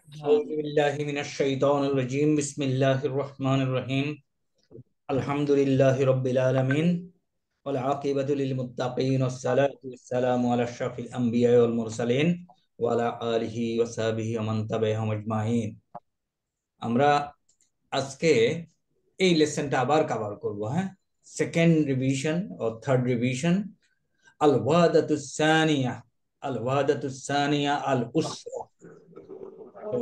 أعوذ بالله من الشيطان الرجيم بسم الله الرحمن الرحيم الحمد لله رب العالمين والعاقبة للمتقين والصلاة والسلام على أشرف الأنبياء والمرسلين وعلى آله وصحبه ومن تبعهم أجمعين আমরা আজকে এই লেসনটা আবার কভার করব। হ্যাঁ, সেকেন্ড রিভিশন ও থার্ড রিভিশন। আল ওয়াদাতুস সানিয়া, আল ওয়াদাতুস সানিয়া আল উসরা। তো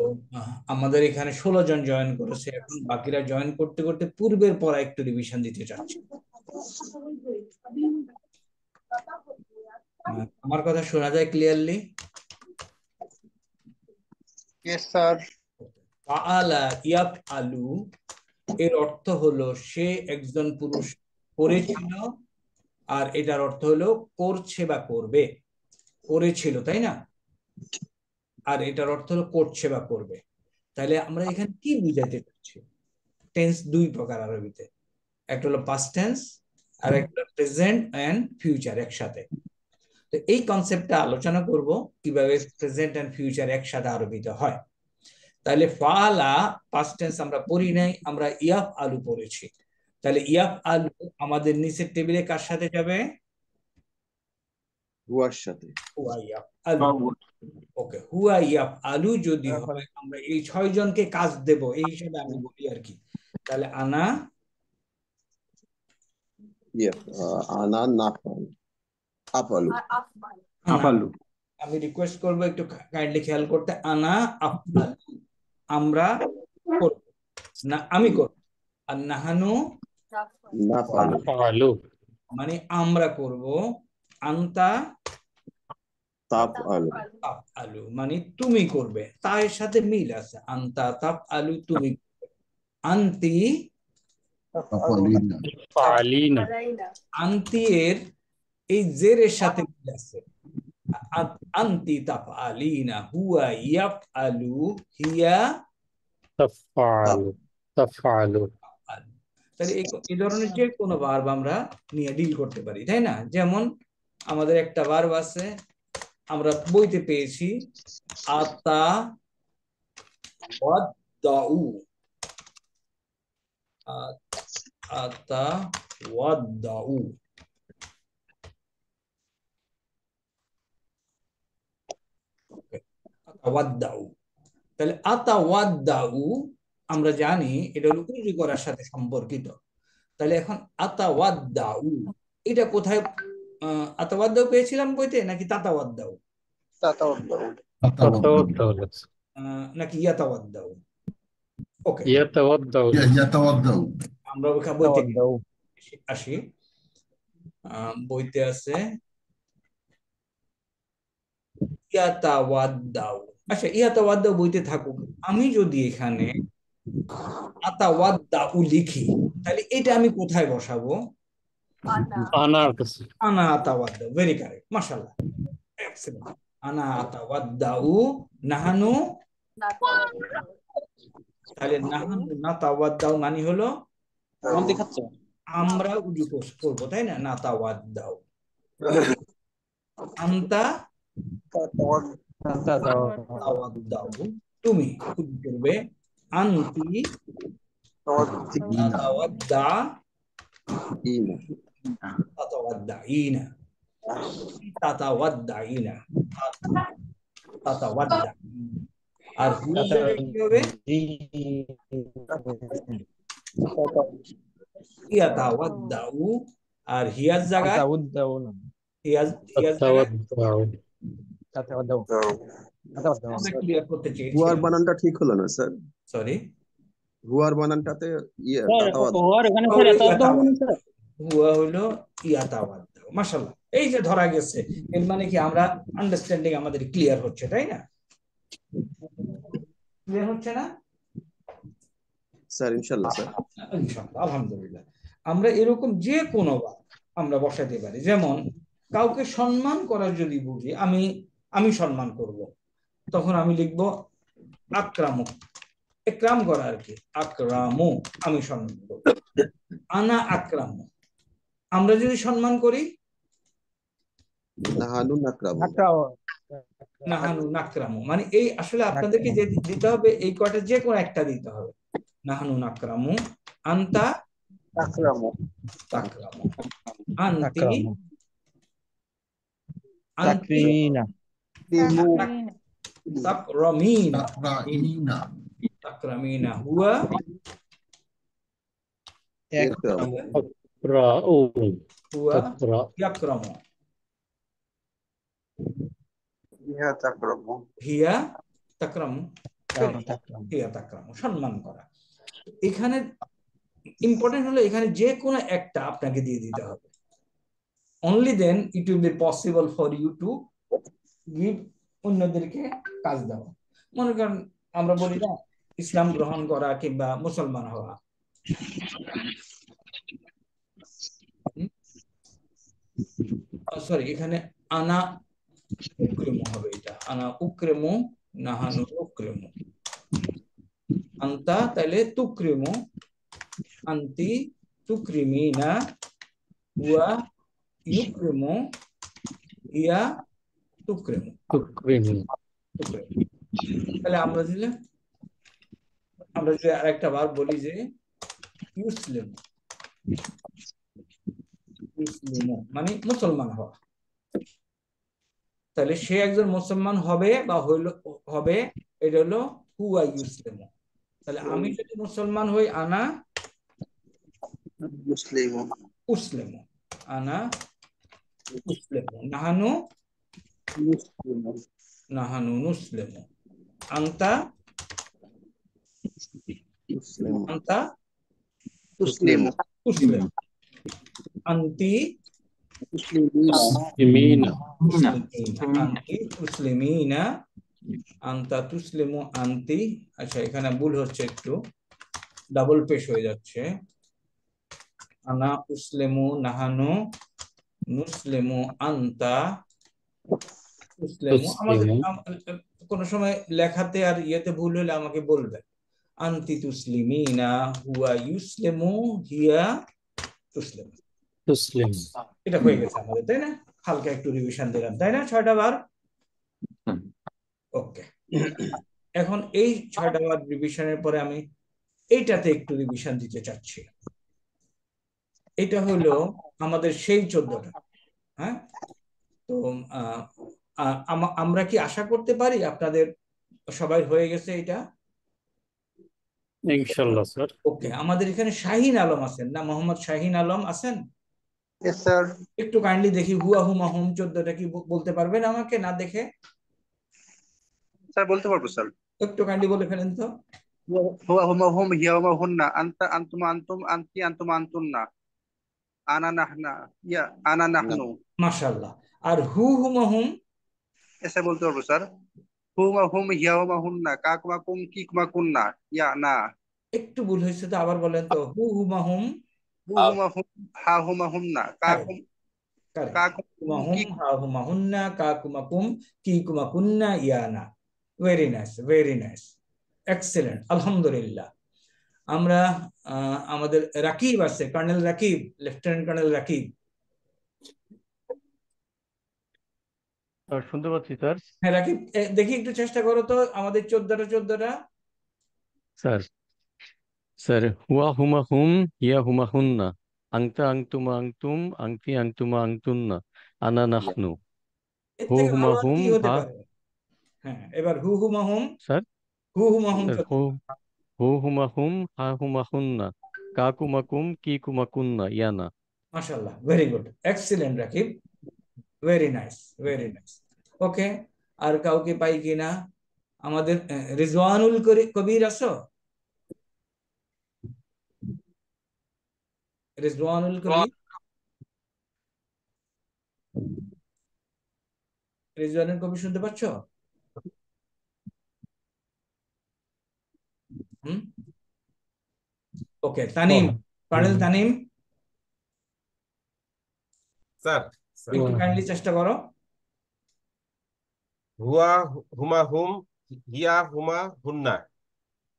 আমাদের এখানে 16 জন জয়েন করেছে, এখন বাকিরা জয়েন করতে করতে পূর্বের পড়া একটু রিভিশন দিতে চাচ্ছি। আমার কথা শোনা যায় ক্লিয়ারলি? Yes sir. ফাআলা ইয়াফআলু এর অর্থ হলো সে একজন পুরুষ করেছিল, আর এটার অর্থ হলো করছে বা করবে। করেছিল, তাই না? আর এটার অর্থ হলো করছে বা করবে। তাহলে আমরা এখানে কি বুঝাতে চাচ্ছি? টেন্স দুই প্রকার আরবিতে, একটা হলো পাস্ট টেন্স আর একটা প্রেজেন্ট এন্ড ফিউচার একসাথে। তো এই কনসেপ্টটা আলোচনা করব কিভাবে প্রেজেন্ট এন্ড ফিউচার একসাথে আরবিতে হয়। তাহলে ফাআলা পাস্ট টেন্স আমরা পড়ি নাই, আমরা ইয়াফ আলু পড়েছি। তাহলে ইয়াফ আলু আমাদের নিচের টেবিলে কার সাথে যাবে? হুয়ার সাথে। হুয়া ইয়াফ আলু। ওকে, হুয়া ইয়াফ আলু যদি হয় আমরা এই 6 জনকে কাজ দেব, এই হিসাবে আমি বলি আর কি। তাহলে আনা আনা নাফাল আফালু। আফালু। আমি রিকোয়েস্ট করব একটু কাইন্ডলি খেয়াল করতে। আনা আফআলু আমরা করব, না আমি করব। আর নাহানু নাফালু মানে আমরা করব। আনতা তাফআলু তাফআলু মানে তুমি করবে। তার সাথে মিল আছে, আনতা তাফআলু তুমি করবে। আনতি ফালিনা। আনতি এর এই জেরের সাথে মিল আছে। আনতি তাফআলিনা, হুয়া ইয়াফআলু, হিয়া তাফআলু। তাফআলু। তাফআলু। তাহলে এই ধরনের যে কোনো ভার্ব আমরা নিয়ে ডিল করতে পারি, তাই না? যেমন আমাদের একটা ভার্ব আছে আমরা বইতে পেয়েছি, আতা ওয়াদ্দাউ। আতা ওয়াদ্দাউ, আতাওয়াদ্দাউ। তাহলে আতাওয়াদ্দাউ আমরা জানি এটা হলো উজু করার সাথে সম্পর্কিত। তাহলে এখন আতাওয়াদ্দাউ এটা কোথায়? আতাওয়াদ্দাউ পেয়েছিলাম বইতে নাকি তাতাওয়াদ্দাউ? তাতাওয়াদ্দাউ। নাকি ইয়াতাওয়াদ্দাউ? ওকে, ইয়াতাওয়াদ্দাউ। আমরা বইতে আসি। বইতে আছে ইয়াতাওয়াদ্দাউ। আচ্ছা, ইয়াতাওয়াদ্দাউ বইতে থাকুক, আমি যদি এখানে আতাওয়াদ্দাউ লিখি তাহলে এটা আমি কোথায় বসাবো? আনার কাছে। আনা আতাওয়াদ্দাউ, ভেরি কারেক্ট, মাশাআল্লাহ, এক্সেলেন্ট। আনা আতাওয়াদ্দাউ, নাহানু। তাহলে নাহানু নাতাওয়াদ্দাউ মানে হলো আমরা উজু করবো, তাই না? নাতাওয়াদ্দাউ। আনতা তাওয়াদ্দাউ তুমি উজু করবে। আনতি তাতাওয়াদ্দা তাতাওয়াদ্দাইনা তাতাওয়াদ্দাইনা তাতাওয়াদ্দা। আর হুয়ার জায়গায় কি হবে? ইয়াতাওয়াদ্দাউ। আর হিয়ার জায়গায় আমরা ক্লিয়ার করতে চেয়েছি। হুয়ার বানানটা ঠিক হলো না স্যার। সরি, হুয়ার বানানটাতে হুয়া হলো ইয়াতাওয়াদ্দাউ। মাশাআল্লাহ, এই যে ধরা গেছে, এর মানে কি আমরা আন্ডারস্ট্যান্ডিং আমাদের ক্লিয়ার হচ্ছে, তাই না? ক্লিয়ার হচ্ছে না স্যার? ইনশাআল্লাহ স্যার। ইনশাআল্লাহ, আলহামদুলিল্লাহ। আমরা এরকম যে কোনো আমরা বসাতে পারি। যেমন কাউকে সম্মান করার যদি বুঝি, আমি সম্মান করব, তখন আমি লিখবো আকরামু। একরাম করা আর কি, আকরামু আমি সম্মান করব। আনা আকরামু আমরা যদি সম্মান করি, নাহানু নাকরামু। নাহানু নাকরামু, মানে এই আসলে আপনাদেরকে যে দিতে হবে এই কয়টা যে কোনো একটা দিতে হবে। নাহানু নাকরামু, আন্তা তাকরামু তাকরামু, আন্তি তাকরামু আন্তি তাকরিমিনা তাকরামিনা, তাকরাইনা তাকরামিনা, হুয়া ইকরামু تقرأوا হুয়া تقرأ ইয়াকরামু, ইহা তাকরামু হিয়া তাকরামু, তাকরামু হিয়া তাকরামু, সম্মান করা। এখানে ইম্পর্টেন্ট হলো এখানে যে কোনো একটা আপনাকে দিয়ে দিতে হবে। Only then it will be possible for you to give, অন্যদেরকে কাজ দেওয়া। মনে করেন আমরা বলি না ইসলাম গ্রহণ করা কিংবা মুসলমান হওয়া, সরি এখানে আনা উক্রেমু হবে, এটা আনা উক্রেমু, নাহানু উক্রেমু, আন্তা তাহলে তুক্রিমু, আন্তি তুক্রিমিনা, হুয়া ইউক্রিমু, ইয়া তুক্রিমু, تكرموا তুক্রিমু। তাহলে আমরা যদি আরেকটা বার বলি যে ইউসলিমু, ইউসলিমু মানে মুসলমান হওয়া, তাহলে সে একজন মুসলমান হবে বা হবে, এটা হলো হুয়া ইউসলিমু। তাহলে আমি যদি মুসলমান হই আনা মুসলিমু উসলিমু, আনা উসলিমু, নাহানু মুসলিমু নাহানু নুসলিমু, আন্তা মুসলিম আন্তা মুসলিমু তুসলিমু, আন্তি মুসলিমিনা يمين তুসলিমিনা, আন্তি তুসলিমিনা, আন্তা তুসলিমু, আন্তি। আচ্ছা এখানে ভুল হচ্ছে, একটু ডাবল পেশ হয়ে যাচ্ছে, আনা উসলিমু, নাহানু নুসলিমু, আন্তা তুসলিমু। আমাদের تسلموا কোনো সময় লেখাতে আর ইয়েতে ভুল হলে আমাকে বলবেন। আন্তি তুসলিমিনা, হুয়া ইউসলিমু, হিয়া তুসলিমু। تسلم এটা হয়ে গেছে আমাদের, তাই না? হালকা একটু রিভিশন দিলাম, তাই না? 6টা বার। ওকে, এখন এই 6টা বার রিভিশনের পরে আমি এইটাতে একটু রিভিশন দিতে চাচ্ছি। এটা হলো আমাদের সেই 14টা। হ্যাঁ, তো আমরা কি আশা করতে পারি আপনাদের সবাই হয়ে গেছে এটা? إن شاء الله سر ওকে, আমাদের এখানে শাহিন আলম আছেন না? মোহাম্মদ শাহিন আলম আছেন? ইয়েস স্যার একটু কাইন্ডলি দেখি হুয়া হুমা হুম 14টা কি বলতে পারবেন আমাকে না দেখে? স্যার বলতে পারবো স্যার একটু কাইন্ডলি বলে ফেলেন তো। হুয়া হুমা হুম হিয়া হুমা হুন্না আনতা আনতুমা আনতুম আনতি আনতুমা আনতুন্না আনা নাহনা ইয়া আনা নাহনু মাশাআল্লাহ। আর হু হুমা হুম? এসে বলতে পারবো স্যার হুমা হুম হিয়া হুমা হুন্না কাকুমা কুম কি কুমা কুন্না ইয়া না একটু ভুল হয়েছে তো, আবার বলেন তো। হু হুমা হুম, হু হুমা হুম হা হুমা হুন্না কাকুম কারেক্ট। কাকুম হুমা কুম হুম, কি হা হুমা হুন্না, কা কুমা কুম, কি কুমা কুন্না, ইয়ানা। Very nice, very nice, excellent, আলহামদুলিল্লাহ। আমরা আমাদের রাকিব আছে, colonel Rakib, lieutenant colonel Rakib. Sir শুনতে পাচ্ছি স্যার হ্যাঁ রাকিব, দেখি একটু চেষ্টা করো তো আমাদের 14টা। স্যার স্যার হুয়া হুমা হুম হিয়া হুমা হুন্না আংতা আংতুমা আংতুম আংতি আংতুমা আংতুন্না আনা নাহনু এর হু থেকে হুমা ভালো আর হুম কি হতে হা পারে? হ্যাঁ, এবার হু হুমা হুম, স্যার হু হুমা হুম স্যার হু হুমা হুম হা হুমা হুন্না কাকুমা কুম কি কুমা কুন্না ইয়ানা মাশাআল্লাহ, very good, excellent Rakib, very nice, very nice. Okay, আর কাউকে পাই কিনা? আমাদের রিজওয়ানুল কবির আছো? রিজওয়ানুল কবির, রিজওয়ানুল কবির শুনতে পাচ্ছ? হুম, ওকে, তানিম, কর্নেল তানিম, স্যার একটু কাইন্ডলি চেষ্টা করো। হুয়া হুমা হুম হিয়া হুমা হুন্না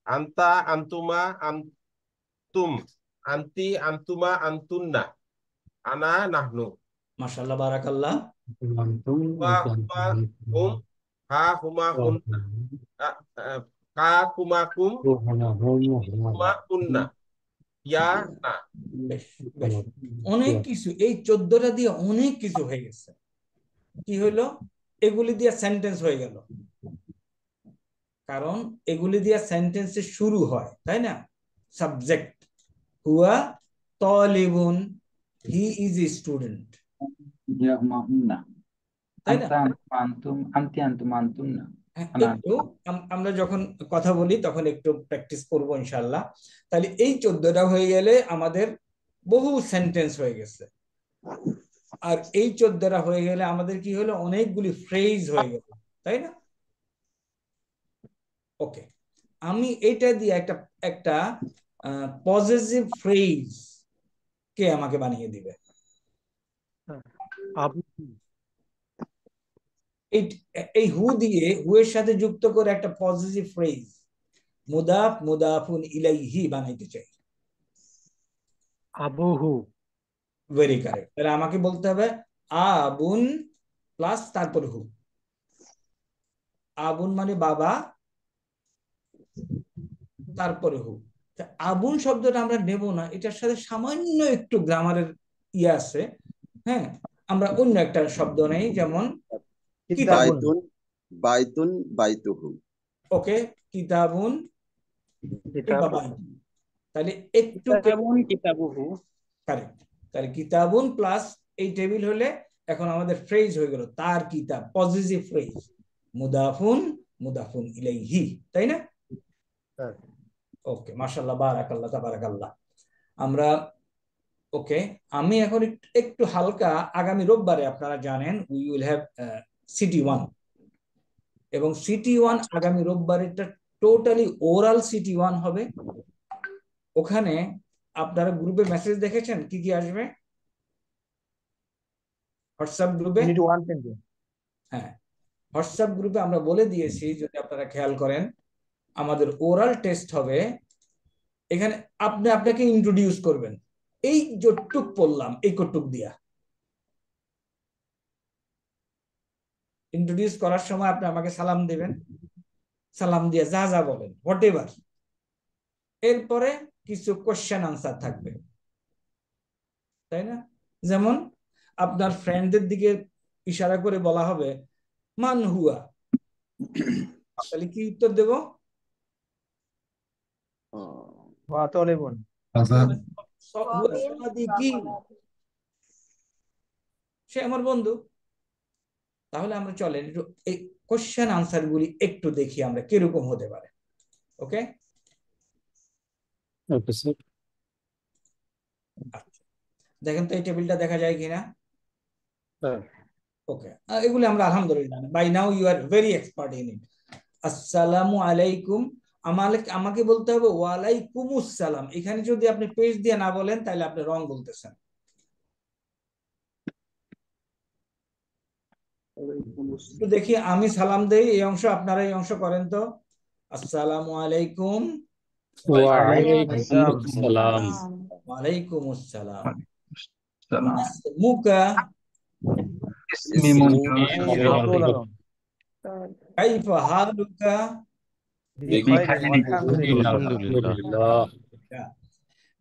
আন্তা আন্তুমা আন্তুম আন্তি আন্তুমা আন্তুন্না আনা নাহনু। মাশাআল্লাহ, বারাকাল্লাহ, أنتم হুয়া হুমা হুম, হা হুমা হুন্না, কা কুমা কুম, هنا هم হুমা হুন্না, ইয়া না। বেশ বেশ অনেক কিছু, এই 14টা দিয়ে অনেক কিছু হয়ে গেছে। কি হইলো? এগুলি দিয়ে সেন্টেন্স হয়ে গেল, কারণ এগুলি দিয়ে সেন্টেন্সের শুরু হয়, তাই না? সাবজেক্ট হুয়া তালিবুন, he is a student, Ya mahunna. তাই না? Anta antum, anti antum antunna. হ্যাঁ, Ana একটু আমরা যখন কথা বলি তখন একটু প্র্যাকটিস করব ইনশাল্লাহ। তাহলে এই 14টা হয়ে গেলে আমাদের বহু সেন্টেন্স হয়ে গেছে। আর এই 14টা হয়ে গেলে আমাদের কি হলো? অনেকগুলি ফ্রেজ হয়ে গেল, তাই না? ওকে, আমি এটা দিয়ে একটা একটা পজিটিভ ফ্রেজ কে আমাকে বানিয়ে দিবে? আবু এই এই হু দিয়ে, হু এর সাথে যুক্ত করে একটা পজিটিভ ফ্রেজ মুদাফ মুদাফুন ইলাইহি বানাইতে চাই। আবুহু ভেরি কারেক্ট। তাহলে আমাকে বলতে হবে আবুন প্লাস তারপর হু। আবুন মানে বাবা, তারপরে হু। তা আবুন শব্দটা আমরা নেব না, এটার সাথে সামান্য একটু গ্রামারের ইয়ে আছে। হ্যাঁ, আমরা অন্য একটা শব্দ নেই, যেমন কিতাবুন। baitun, baitun, baituhu. ওকে, কিতাবুন কিতাব বাবা। তাহলে একটু কিতাবুন কিতাবুহু। কারেক্ট। তাহলে কিতাবুন প্লাস এই টেবিল হলে এখন আমাদের ফ্রেজ হয়ে গেল তার কিতাব, পজিটিভ ফ্রেজ মুদাফুন মুদাফুন ইলাইহি, তাই না? ওকে, মাশাআল্লাহ, বারাকাল্লাহ, তাবারাকাল্লাহ। আমরা ওকে, আমি এখন একটু হালকা, আগামী রোববারে আপনারা জানেন উই উইল হ্যাভ সিটি 1, এবং সিটি 1 আগামী রোববারেরটা টোটালি ওরাল সিটি 1 হবে। ওখানে আপনারা গ্রুপে মেসেজ দেখেছেন কি কি আসবে হোয়াটসঅ্যাপ গ্রুপে? ইউনিট 1 কিন্তু হ্যাঁ, হোয়াটসঅ্যাপ গ্রুপে আমরা বলে দিয়েছি, যদি আপনারা খেয়াল করেন, আমাদের ওরাল টেস্ট হবে। এখানে আপনি আপনাকে ইন্ট্রোডিউস করবেন, এই যতটুক পড়লাম এই কটুক দিয়া ইন্ট্রোডিউস করার সময় আপনি আমাকে সালাম দিবেন, সালাম দিয়ে যা যা বলেন হোয়াট এভার, এরপরে কিছু কোশ্চেন আনসার থাকবে, তাই না? যেমন আপনার ফ্রেন্ডদের দিকে ইশারা করে বলা হবে মান হুয়া, তাহলে কি উত্তর দেব? ওয়া তালিবুন হুয়া সাদিকি, সে আমার বন্ধু। তাহলে আমরা চলেন একটু এই কোশ্চেন আনসার গুলি একটু দেখি আমরা কিরকম হতে পারে। ওকে, ओके सर। আচ্ছা, দেখেন তো এই টেবিলটা দেখা যায় কিনা। স্যার ওকে, এগুলি আমরা আলহামদুলিল্লাহ by now you are very expert in it. আসসালামু আলাইকুম, আমাকে বলতে হবে ওয়ালাইকুমুস সালাম। এখানে যদি আপনি পেজ দিয়ে না বলেন তাহলে আপনি রং বলতেছেন। একটু দেখি, আমি সালাম দেই এই অংশ, আপনারা এই অংশ করেন তো। আসসালামু আলাইকুম। वालेकुम सलाम। ওয়ালাইকুমুস সালাম। Salam. মুকা Ismi Munir. Abdul Alam কাইফা হালুকা। আলহামদুলিল্লাহ।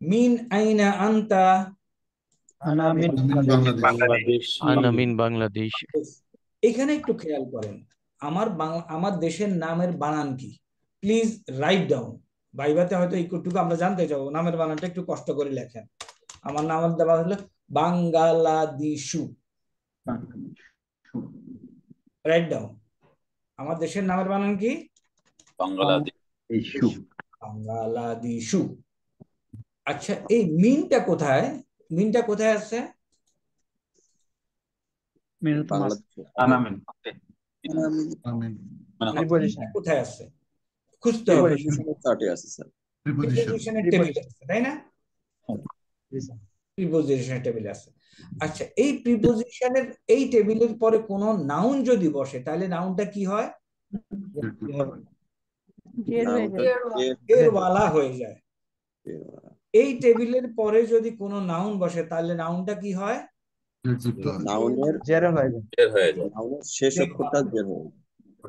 মিন আইনা আনতা। আনা মিন बांग्लादेश। আনা মিন বাংলাদেশ। এখানে একটু খেয়াল করেন, আমার দেশের নামের বানান কি? Please write down. বাইবাতে হয়তো একটুকু আমরা জানতে চাবো, নামের বানানটা একটু কষ্ট করে লেখেন। আমার নামের দেওয়া হলো বাংলাদেশু, রাইট ডাউন। আমার দেশের নামের বানান কি? Ishu. বাংলাদেশু। আচ্ছা, এই মিনটা কোথায়? মিনটা কোথায় আছে? Bangladesh. আনামিন প্রিপজিশন কোথায় আছে খুঁজতে হবে। Thirty আছে স্যার। প্রিপজিশনের টেবিলে আছে, তাই না? প্রিপজিশনের টেবিলে আছে। আচ্ছা, এই প্রিপজিশনের এই টেবিলের পরে কোনো নাউন যদি বসে তাহলে নাউনটা কি হয়? এরওয়ালা হয়ে যায়। এই টেবিলের পরে যদি কোনো নাউন বসে তাহলে নাউনটা কি হয়? নাউনের জের হয়ে যায়। বের হয়ে যায়। নাউনের শেষ অক্ষরটা বের হয়ে যায়।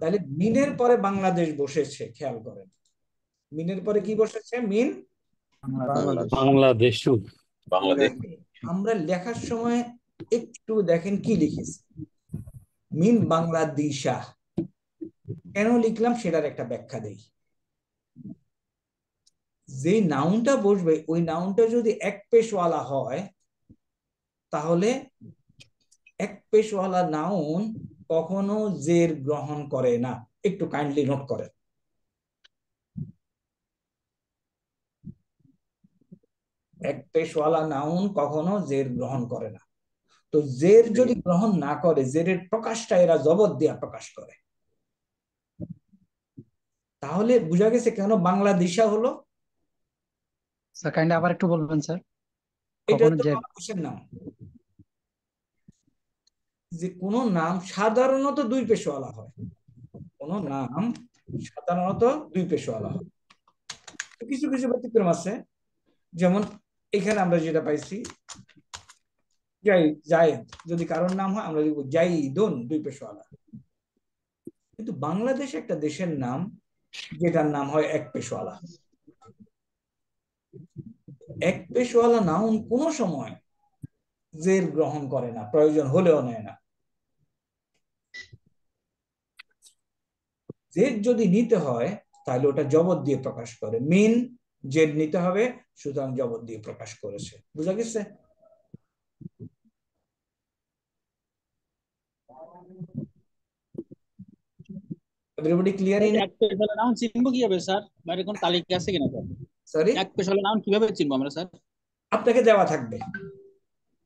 তাহলে মিনের পরে বাংলাদেশ বসেছে, খেয়াল করেন। মিনের পরে কি বসেছে? মিন বাংলাদেশ। বাংলাদেশ বাংলাদেশ আমরা লেখার সময় একটু দেখেন কি লিখেছি, মিন বাংলাদেশা। কেন লিখলাম সেটার একটা ব্যাখ্যা দেই। যে নাউনটা বসবে ওই নাউনটা যদি এক পেশওয়ালা হয়, তাহলে এক পেশওয়ালা নাউন কখনো জের গ্রহণ করে না। একটু কাইন্ডলি নোট করেন। এক পেশওয়ালা নাউন কখনো জের গ্রহণ করে না। তো জের যদি গ্রহণ না করে, জেরের প্রকাশটা এরা জবর দিয়া প্রকাশ করে। তাহলে বোঝা গেছে কেন বাংলাদেশা হলো। স্যার কাইন্ডলি আবার একটু বলবেন স্যার। এটা কখনো তো জের মানুষের নাম। যে কোন নাম সাধারণত দুই পেশওয়ালা হয়, কোন নাম সাধারণত দুই পেশওয়ালা হয়। কিছু কিছু ব্যতিক্রম আছে, যেমন এখানে আমরা যেটা পাইছি জায়েদ, যদি কারোর নাম হয় আমরা লিখবো জাইদুন, দুই পেশওয়ালা। কিন্তু বাংলাদেশ একটা দেশের নাম যেটার নাম হয় এক পেশওয়ালা। এক পেশওয়ালা নাউন কোন সময় জের গ্রহণ করে না, প্রয়োজন হলেও নেয় না। জেদ যদি নিতে হয় তাহলে ওটা জবর দিয়ে প্রকাশ করে। মিন জেদ নিতে হবে, সুতরাং জবর দিয়ে প্রকাশ করেছে। বুঝা গেছে? Everybody clear in? এক পেশালা নাউন চিনবো কিভাবে স্যার? বাইরে কোন তালিকা আছে কিনা স্যার? সরি, এক পেশালা নাউন কিভাবে চিনবো আমরা স্যার? আপনাকে দেওয়া থাকবে,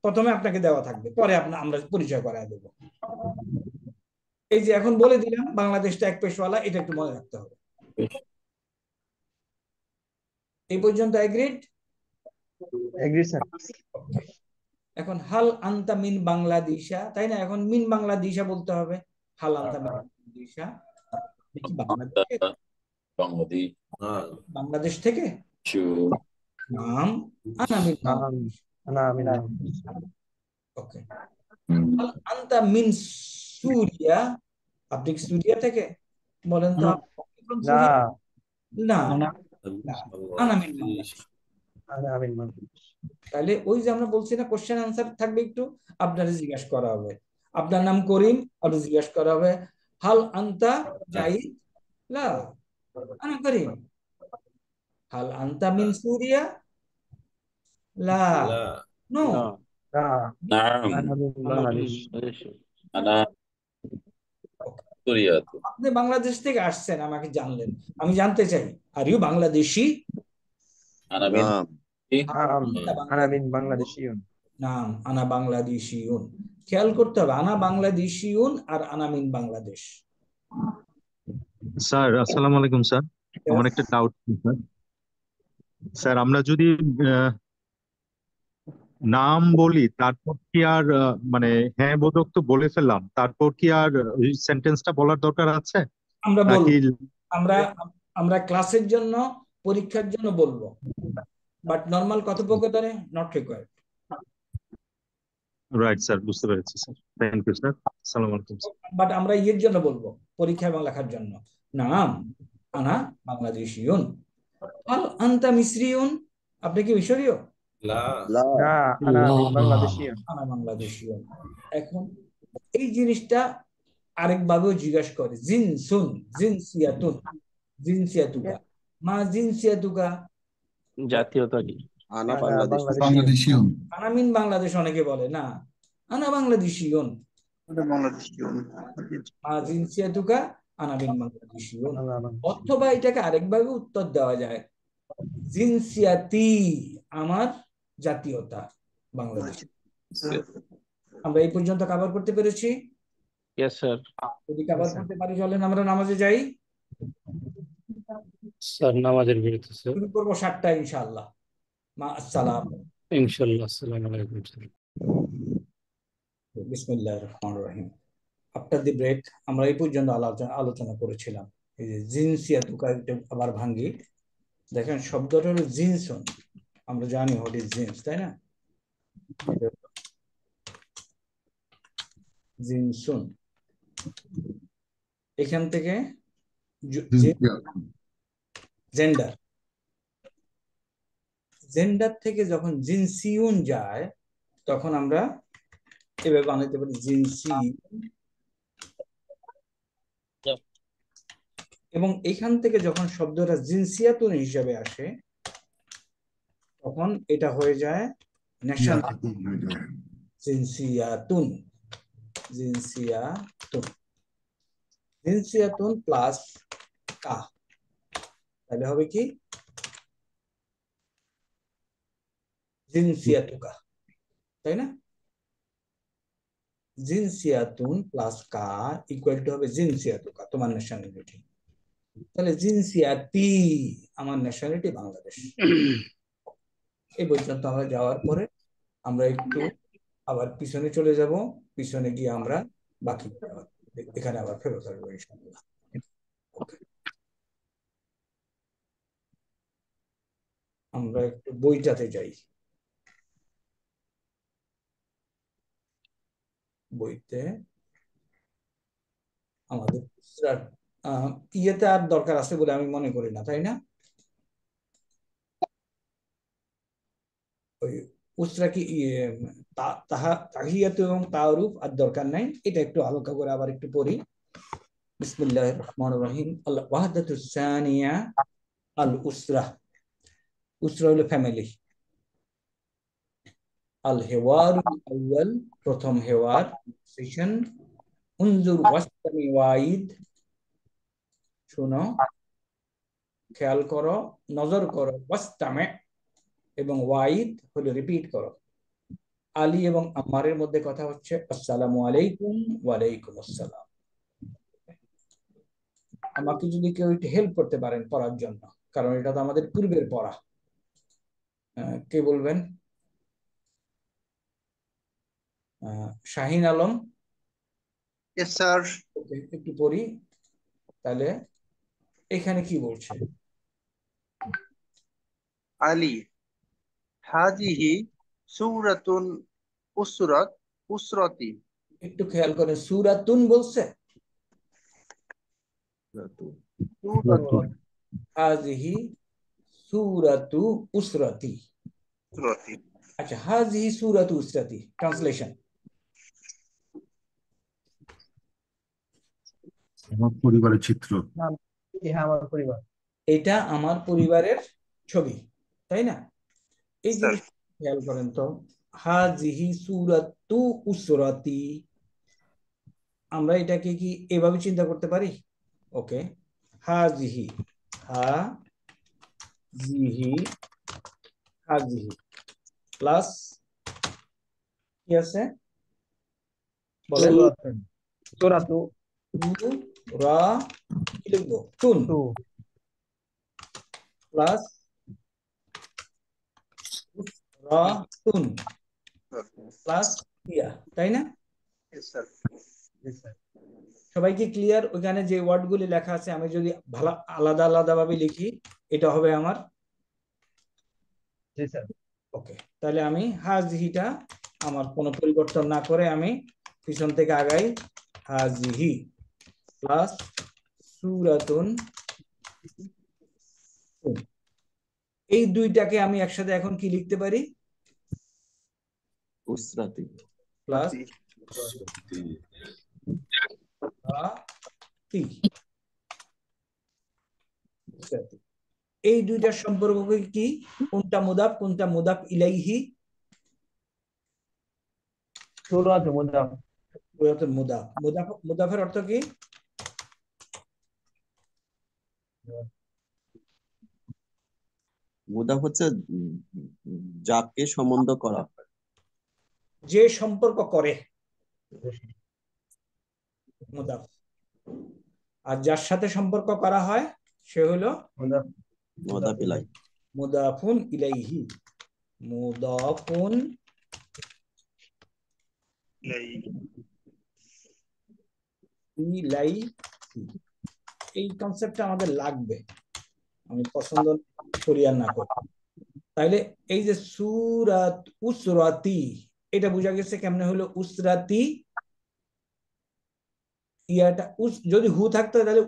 প্রথমে আপনাকে দেওয়া থাকবে, পরে আমরা পরিচয় করায় দেব। এই যে এখন বলে দিলাম বাংলাদেশটা এক পেশওয়ালা, এটা একটু মনে রাখতে হবে। এই পর্যন্ত এগ্রিড? Agri sir. এখন হাল আনতা মিন বাংলাদেশা, তাই না? এখন মিন বাংলাদেশা বলতে হবে। হাল আনতা মিন বাংলাদেশা, দেখি বাংলাদেশ, বাংলাদেশ বাংলাদেশ থেকে নাম আনা মিন বাংলাদেশ। ওকে। হাল আনতা মিন সুরিয়া, আপনি কি সুরিয়া থেকে? বলেন তো। না, আনা মিন বাংলাদেশ। তাহলে ওই যে আমরা বলছি না, কোশ্চেন আনসার থাকবে, একটু আপনার জিজ্ঞাসা করা হবে। আপনার নাম করিম, আপনি জিজ্ঞাসা করা হবে হাল আনতা জাইদ? লা আনা করিম। হাল আনতা মিন সুরিয়া? লা নো। আপনি বাংলাদেশ থেকে আসছেন, আমাকে জানলেন, আমি জানতে চাই আর ইউ বাংলাদেশি? নাম আনা বাংলাদেশিউন। খেয়াল করতে হবে, আনা বাংলাদেশিউন আর আনা মিন বাংলাদেশ। স্যার আসসালামু আলাইকুম স্যার, আমার একটা ডাউট স্যার। স্যার আমরা যদি নাম বলি তারপর কি আর মানে হ্যাঁ বোধক তো বলে ফেললাম, তারপর কি আর সেন্টেন্সটা বলার দরকার আছে আমরা বলবো, নাকি? আমরা ক্লাসের জন্য, পরীক্ষার জন্য বলবো, বাট নরমাল কথোপকথনে নট রিকোয়ার্ড। রাইট স্যার, বুঝতে পেরেছি স্যার, থ্যাংক ইউ স্যার, আসসালামু আলাইকুম। বাট আমরা ইয়ের জন্য বলবো, পরীক্ষা এবং লেখার জন্য। নাম আনা বাংলাদেশিউন। হাল আনতা মিসরিউন, আপনি কি মিশরীয়? আনা বাংলাদেশিউন। এখন এই জিনিসটা আরেকভাবেও জিজ্ঞাসা করে, জিনসুন, জিনসিয়াতুন, জিনসিয়াতুকা, মা জিনসিয়াতুকা, জাতীয়তা কি? আনা বাংলাদেশিউন। আনা মিন বাংলাদেশ অনেকে বলে না, আনা বাংলাদেশিউন। মা জিনসিয়াতুকা আনা মিন বাংলাদেশিউন। অথবা এটাকে আরেকভাবে উত্তর দেওয়া যায়, জিনসিয়াতি, আমার জাতীয়তা বাংলাদেশ। আমরা এই পর্যন্ত কভার করতে পেরেছি? Yes sir. যদি কভার করতে পারি চলেন আমরা নামাজে যাই। স্যার নামাজের বিরতি স্যার। শুরু করবো 7টায় ইনশাআল্লাহ। মা আসসালাম। ইনশাআল্লাহ। আসসালামু আলাইকুম স্যার। বিসমিল্লাহির রহমানির রহিম। আফটার দি ব্রেক আমরা এই পর্যন্ত আলোচনা করেছিলাম এই যে জিনসিয়াতুকা, আবার ভাঙ্গি। দেখেন শব্দটা হলো জিনসন, আমরা জানি হোয়াট ইজ জিন্স, তাই না? জিনসুন। এখান থেকে জেন্ডার, জেন্ডার থেকে যখন জিনসিউন যায় তখন আমরা এভাবে বানাইতে পারি জিনসি। এবং এখান থেকে যখন শব্দটা জিনসিয়াতুন হিসাবে আসে তখন এটা হয়ে যায় ন্যাশনাল জিনসিয়াতুন। জিনসিয়াতুন, জিনসিয়াতুন প্লাস কা, তাহলে হবে কি জিনসিয়াতুকা, তাই না? জিনসিয়াতুন প্লাস কা ইকুয়াল টু হবে জিনসিয়াতুকা, তোমার ন্যাশনালিটি। তাহলে জিনসিয়াতি, আমার ন্যাশনালিটি বাংলাদেশ। এই পর্যন্ত আমরা যাওয়ার পরে আমরা একটু আবার পিছনে চলে যাব, পিছনে গিয়ে আমরা বাকি এখানে আবার ফেরত আসবো ইনশাআল্লাহ। আমরা একটু বইটাতে যাই। বইতে আমাদের ইয়েতে আর দরকার আছে বলে আমি মনে করি না, তাই না? ওই উসরা কি তাহিয়াতু এবং তাআরুফ আর দরকার নাই, এটা একটু হালকা করে আবার একটু পড়ি। বিসমিল্লাহির রহমানির রহিম। আল ওয়াহদাতুস সানিয়া আল উসরা। উসরা হলো ফ্যামিলি। আল হেওয়ারুল আউয়াল, প্রথম হেওয়ার সেশন। উনজুর ওয়াসতামি ওয়াইদ, শোনো খেয়াল করো নজর করো। ওয়াসতামে এবং ওয়াইদ হলো রিপিট করো। আলী এবং আম্মারের মধ্যে কথা হচ্ছে আসসালামু আলাইকুম, ওয়ালাইকুম আসসালাম। আমাকে যদি কেউ একটু হেল্প করতে পারেন পড়ার জন্য, কারণ এটা তো আমাদের পূর্বের পড়া, কে বলবেন? শাহিন আলম। Yes, sir. একটু পড়ি তাহলে। এখানে কি বলছে? আলী হাজিহি সূরাতুন উসরাতি। একটু খেয়াল করেন, সূরাতুন বলছে, হাজিহি সূরাতু উসরাতি। আচ্ছা, হাজিহি সূরাতু উসরাতি ট্রান্সলেশন। আমার পরিবারের চিত্র। আমার পরিবার, এটা আমার পরিবারের ছবি, তাই না? এই জিনিস খেয়াল করেন তো, হাজিহি সূরাতু উসরাতি, আমরা এটাকে কি এভাবে চিন্তা করতে পারি? ওকে, হাজিহি, হাজিহি, হাজিহি প্লাস কি আছে বলেন? সূরাতু রা কি লিখবো? তুন প্লাস রা তুন প্লাস ইয়া, তাই না? সবাই কি ক্লিয়ার? ওইখানে যে ওয়ার্ডগুলি লেখা আছে আমি যদি ভালো আলাদা আলাদা ভাবে লিখি এটা হবে আমার। ওকে, তাহলে আমি হাজিহিটা আমার কোনো পরিবর্তন না করে আমি পিছন থেকে আগাই। হাজিহি প্লাস সূরাতুন। এই দুইটাকে আমি একসাথে এখন কি লিখতে পারি? উসরাতি প্লাস এই দুইটার সম্পর্ক কি? কোনটা মুদাফ কোনটা মুদাফ ইলাইহি? সূরাতু মুদাফ। সূরাতুল মুদাফ। মুদাফের অর্থ কি? মুদাফ হচ্ছে যাকে সম্বন্ধ করা হয়, যে সম্পর্ক করে মুদাফ। আর যার সাথে সম্পর্ক করা হয় সে হলো মুদাফ ইলাইহি। মুদাফুন ইলাইহি। মুদাফুন ইলাইহি, এই কনসেপ্টটা আমাদের লাগবে, আমি পছন্দ করি আর না করি। তাইলে এই যে সূরাত উসরাতি, এটা বোঝা গেছে কেমনে হলো উসরাতি? ইয়াটা যদি হু থাকতো তাহলে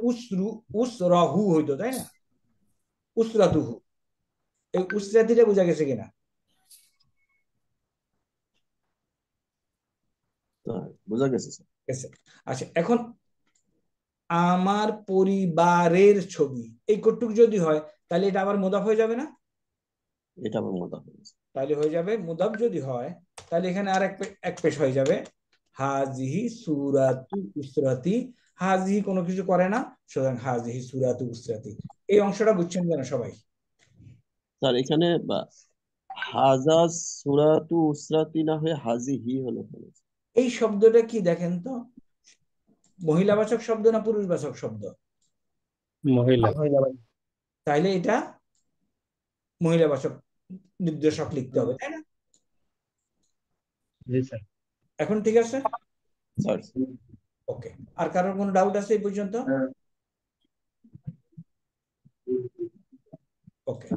উসরাহু হইতো, তাই না? উসরাতুহু, এই উসরাতিটা বোঝা গেছে কিনা? বোঝা গেছে স্যার। আচ্ছা, এখন আমার পরিবারের ছবি, এই কটুক যদি হয় তাহলে এটা আবার মুদাফ হয়ে যাবে না? এটা আবার মুদাফ হয়ে যাবে। তাহলে হয়ে যাবে মুদাফ যদি হয় তাহলে এখানে আর এক পেশ হয়ে যাবে হাজিহি সূরাতু উসরাতি। হাজিহি কোনো কিছু করে না, সুতরাং হাজিহি সূরাতু উসরাতি। এই অংশটা বুঝছেন কিনা সবাই? স্যার এখানে হাজা সূরাতু উসরাতি না হয়ে হাজিহি হলো। এই শব্দটা কি দেখেন তো, মহিলাবাচক শব্দ না পুরুষবাচক শব্দ? মহিলা। তাইলে এটা মহিলাবাচক নির্দেশক লিখতে হবে, তাই না? জি স্যার। এখন ঠিক আছে স্যার। ওকে, আর কারোর কোনো ডাউট আছে এই পর্যন্ত? ওকে,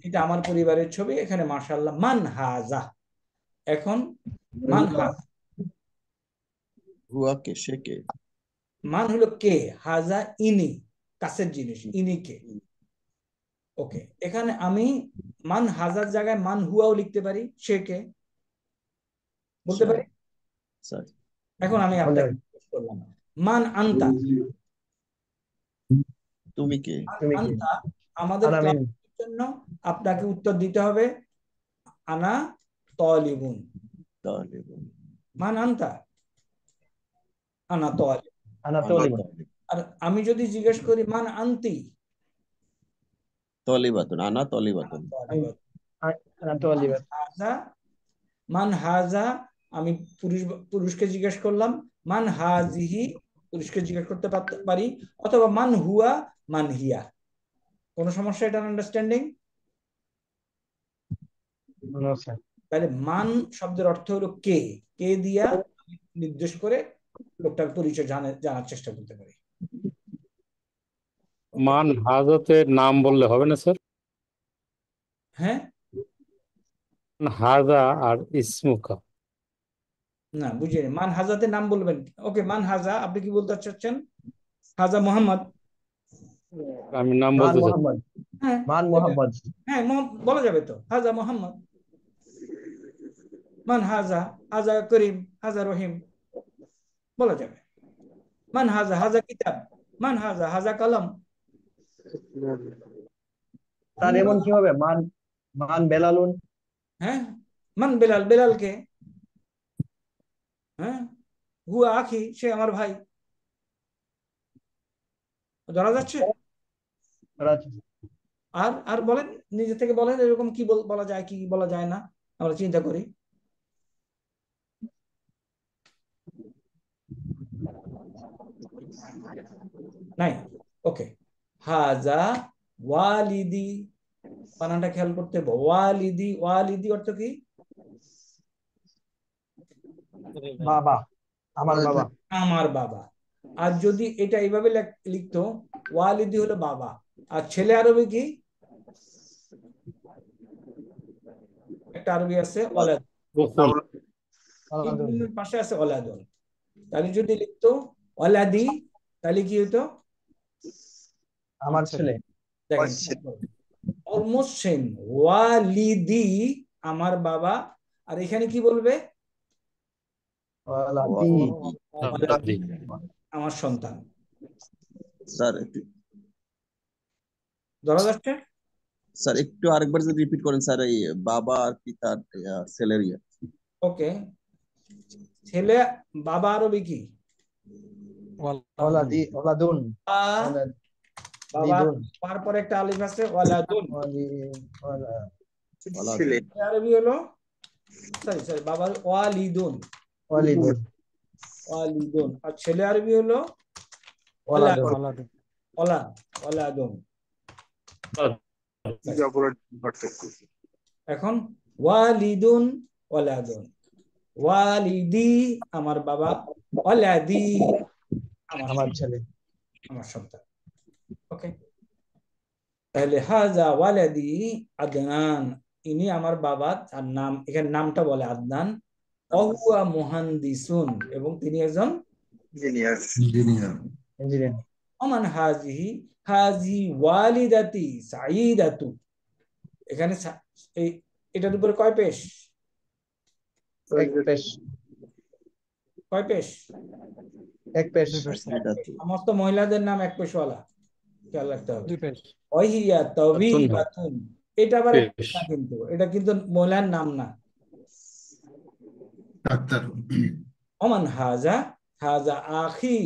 এটা আমার পরিবারের ছবি। এখানে মাশাআল্লাহ মান হাজা। এখন মান হাজা, হুয়া কে, সে কে? মান হলো কে, হাজা ইনি, কাছের জিনিস, ইনি কে। ওকে, এখানে আমি মান হাজার জায়গায় মান হুয়াও লিখতে পারি, সে কে বলতে পারি। স্যার এখন আমি আপনাকে বললাম মান আনতা, তুমি কে? আনতা আমাদের ক্লাসের জন্য আপনাকে উত্তর দিতে হবে আনা তালিবুন। মান আনতা, আনা তালিবুন। আর আমি যদি জিজ্ঞেস করি মান আনতি, তলিবাতুন, আনা তলিবাতুন। মান হাজা আমি পুরুষকে জিজ্ঞেস করলাম, মান হাজিহি পুরুষকে জিজ্ঞেস করতে পারি, অথবা মান হুয়া মান হিয়া। কোনো সমস্যা এটা আন্ডারস্ট্যান্ডিং? তাহলে মান শব্দের অর্থ হলো কে, কে দিয়া নির্দেশ করে লোকটার পরিচয় জানার চেষ্টা করতে পারি। মান হাজাতের নাম বললে হবে না স্যার? হ্যাঁ, হাজা আর ইসমুকা। না বুঝিনি, মান হাজাতে নাম বলবেন। ওকে, মান হাজা, আপনি কি বলতে চাচ্ছেন? হাজা মোহাম্মদ, আমি নাম বলতে চাই। হ্যাঁ মান মোহাম্মদ, হ্যাঁ বলা যাবে তো, হাজা মোহাম্মদ। মান হাজা, হাজা করিম, হাজা রহিম বলা যাবে। মান হাজা, হাজা কিতাব, মান হাজা, হাজা কলম। তার এমন কি হবে মান, মান বেলালুন? হ্যাঁ, মান বেলাল, বেলালকে। হ্যাঁ, হুয়া আখি, সে আমার ভাই। ধরা যাচ্ছে? আর আর বলেন, নিজে থেকে বলেন এরকম কি বলা যায়, কি বলা যায় না, আমরা চিন্তা করি। নাই? ওকে, হাজা ওয়ালিদি, বানানটা খেয়াল করতে হবে। ওয়ালিদি, ওয়ালিদি অর্থ কি? বাবা, আমার বাবা। আমার বাবা। আর যদি এটা এইভাবে লিখতো, ওয়ালিদি হলো বাবা, আর ছেলে আরবি কি? একটা আরবি আছে ওয়ালাদ, পাশে আছে ওয়ালাদুন। তাহলে যদি লিখতো ওয়ালাদি, তাহলে কি হতো? আমার ছেলে। দেখেন অলমোস্ট সেম, ওয়ালিদি আমার বাবা, আর এখানে কি বলবে? আমার সন্তান। স্যার ধরা যাচ্ছে? স্যার একটু আরেকবার যদি রিপিট করেন স্যার, এই বাবা আর পিতার ছেলের ইয়ে। ওকে, ছেলে বাবা আরবি কি? ওয়ালাদি, ওয়ালাদুন। বাবা তারপর একটা আলিফ আছে, ওয়ালাদুন। ছেলে আরবি হলো সরি বাবা ওয়ালিদুন, ওয়ালিদুন, ওয়ালিদুন। আর ছেলে আরবি হলো ওয়ালাদুন, ওয়ালাদুন। এখন ওয়ালিদুন, ওয়ালাদুন। ওয়ালিদি আমার বাবা, ওয়ালাদি আমার ছেলে, আমার সন্তান। ওকে, তাহলে হাজা ওয়ালাদি আদনান, ইনি আমার বাবা। আর নাম, এখানে নামটা বলে আদনান। অহুয়া মুহান্দিসুন, এবং তিনি একজন ইঞ্জিনিয়ার ইঞ্জিনিয়ার ইঞ্জিনিয়ার। ওমান হাজিহি, হাজি ওয়ালিদাতি সাঈদাতু। এখানে এই এটার উপরে কয় পেশ? এক পেশ, কয় পেশ? এক পেশ। সমস্ত মহিলাদের নাম এক পেশওয়ালা, খেয়াল রাখতে হবে। 2 পেশ। ওয়াহিয়া তাবিবাতুন, এটা আবার এক পেশ পেশ। না, কিন্তু এটা কিন্তু মহিলার নাম না। ডাক্তার ওমান হাজা, হাজা আখি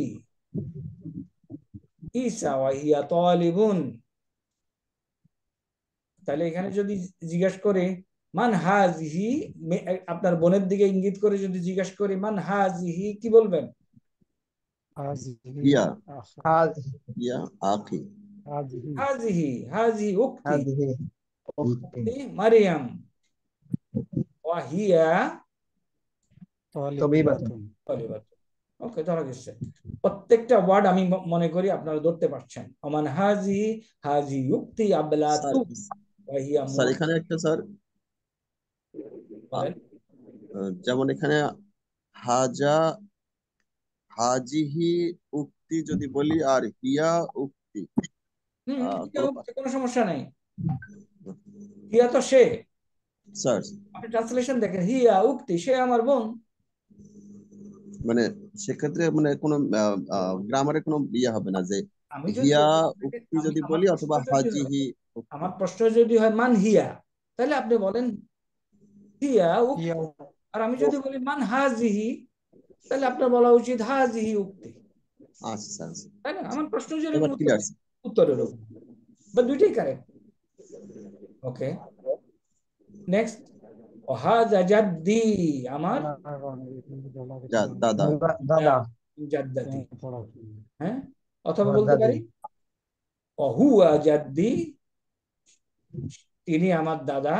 ঈসা ওয়াহিয়া তালিবুন। তাহলে এখানে যদি জিজ্ঞাসা করে মান হাজিহি, আপনার বোনের দিকে ইঙ্গিত করে যদি জিজ্ঞাসা করি মান হাজিহি, কি বলবেন? ইয়া হাজ ইয়া আখি হাজিহি, হাজি উক্তি হাদিহি উক্তি মারিয়াম ওয়াহিয়া তাবিবাতুন। তালিবাতুন। ওকে, ধরা গেছে। প্রত্যেকটা ওয়ার্ড আমি মনে করি আপনারা ধরতে পারছেন। ওমান হাজিহি, হাজি উক্তি আবলাতু ওয়াহিয়া স্যার এখানে একটা স্যার বলেন। যেমন এখানে হাজা হাজিহি উক্তি যদি বলি আর হিয়া উক্তি কোনো সমস্যা নাই। হিয়া তো সে, স্যার আপনি ট্রান্সলেশন দেখেন, হিয়া উক্তি, সে আমার বোন। মানে সেক্ষেত্রে মানে কোনো গ্রামারে কোনো ইয়ে হবে না যে আমি যদি হিয়া উক্তি যদি বলি অথবা হাজিহি আমার প্রশ্ন যদি হয় মান হিয়া, তাহলে আপনি বলেন হিয়া উক্তি। আর আমি যদি বলি মান হাজিহি, তাহলে আপনার বলা উচিত হাজিহি উক্তি, আচ্ছা আচ্ছা তাই না? আমার প্রশ্ন যদি এবার ক্লিয়ার। উত্তরের উপর, বা দুইটাই কারেক্ট। ওকে, নেক্সট। ওয়াহাজা জাদ্দি, আমার দাদা দাদা, জাদ্দাতি। হ্যাঁ, অথবা বলতে পারি অহুয়া জাদ্দি, তিনি আমার দাদা।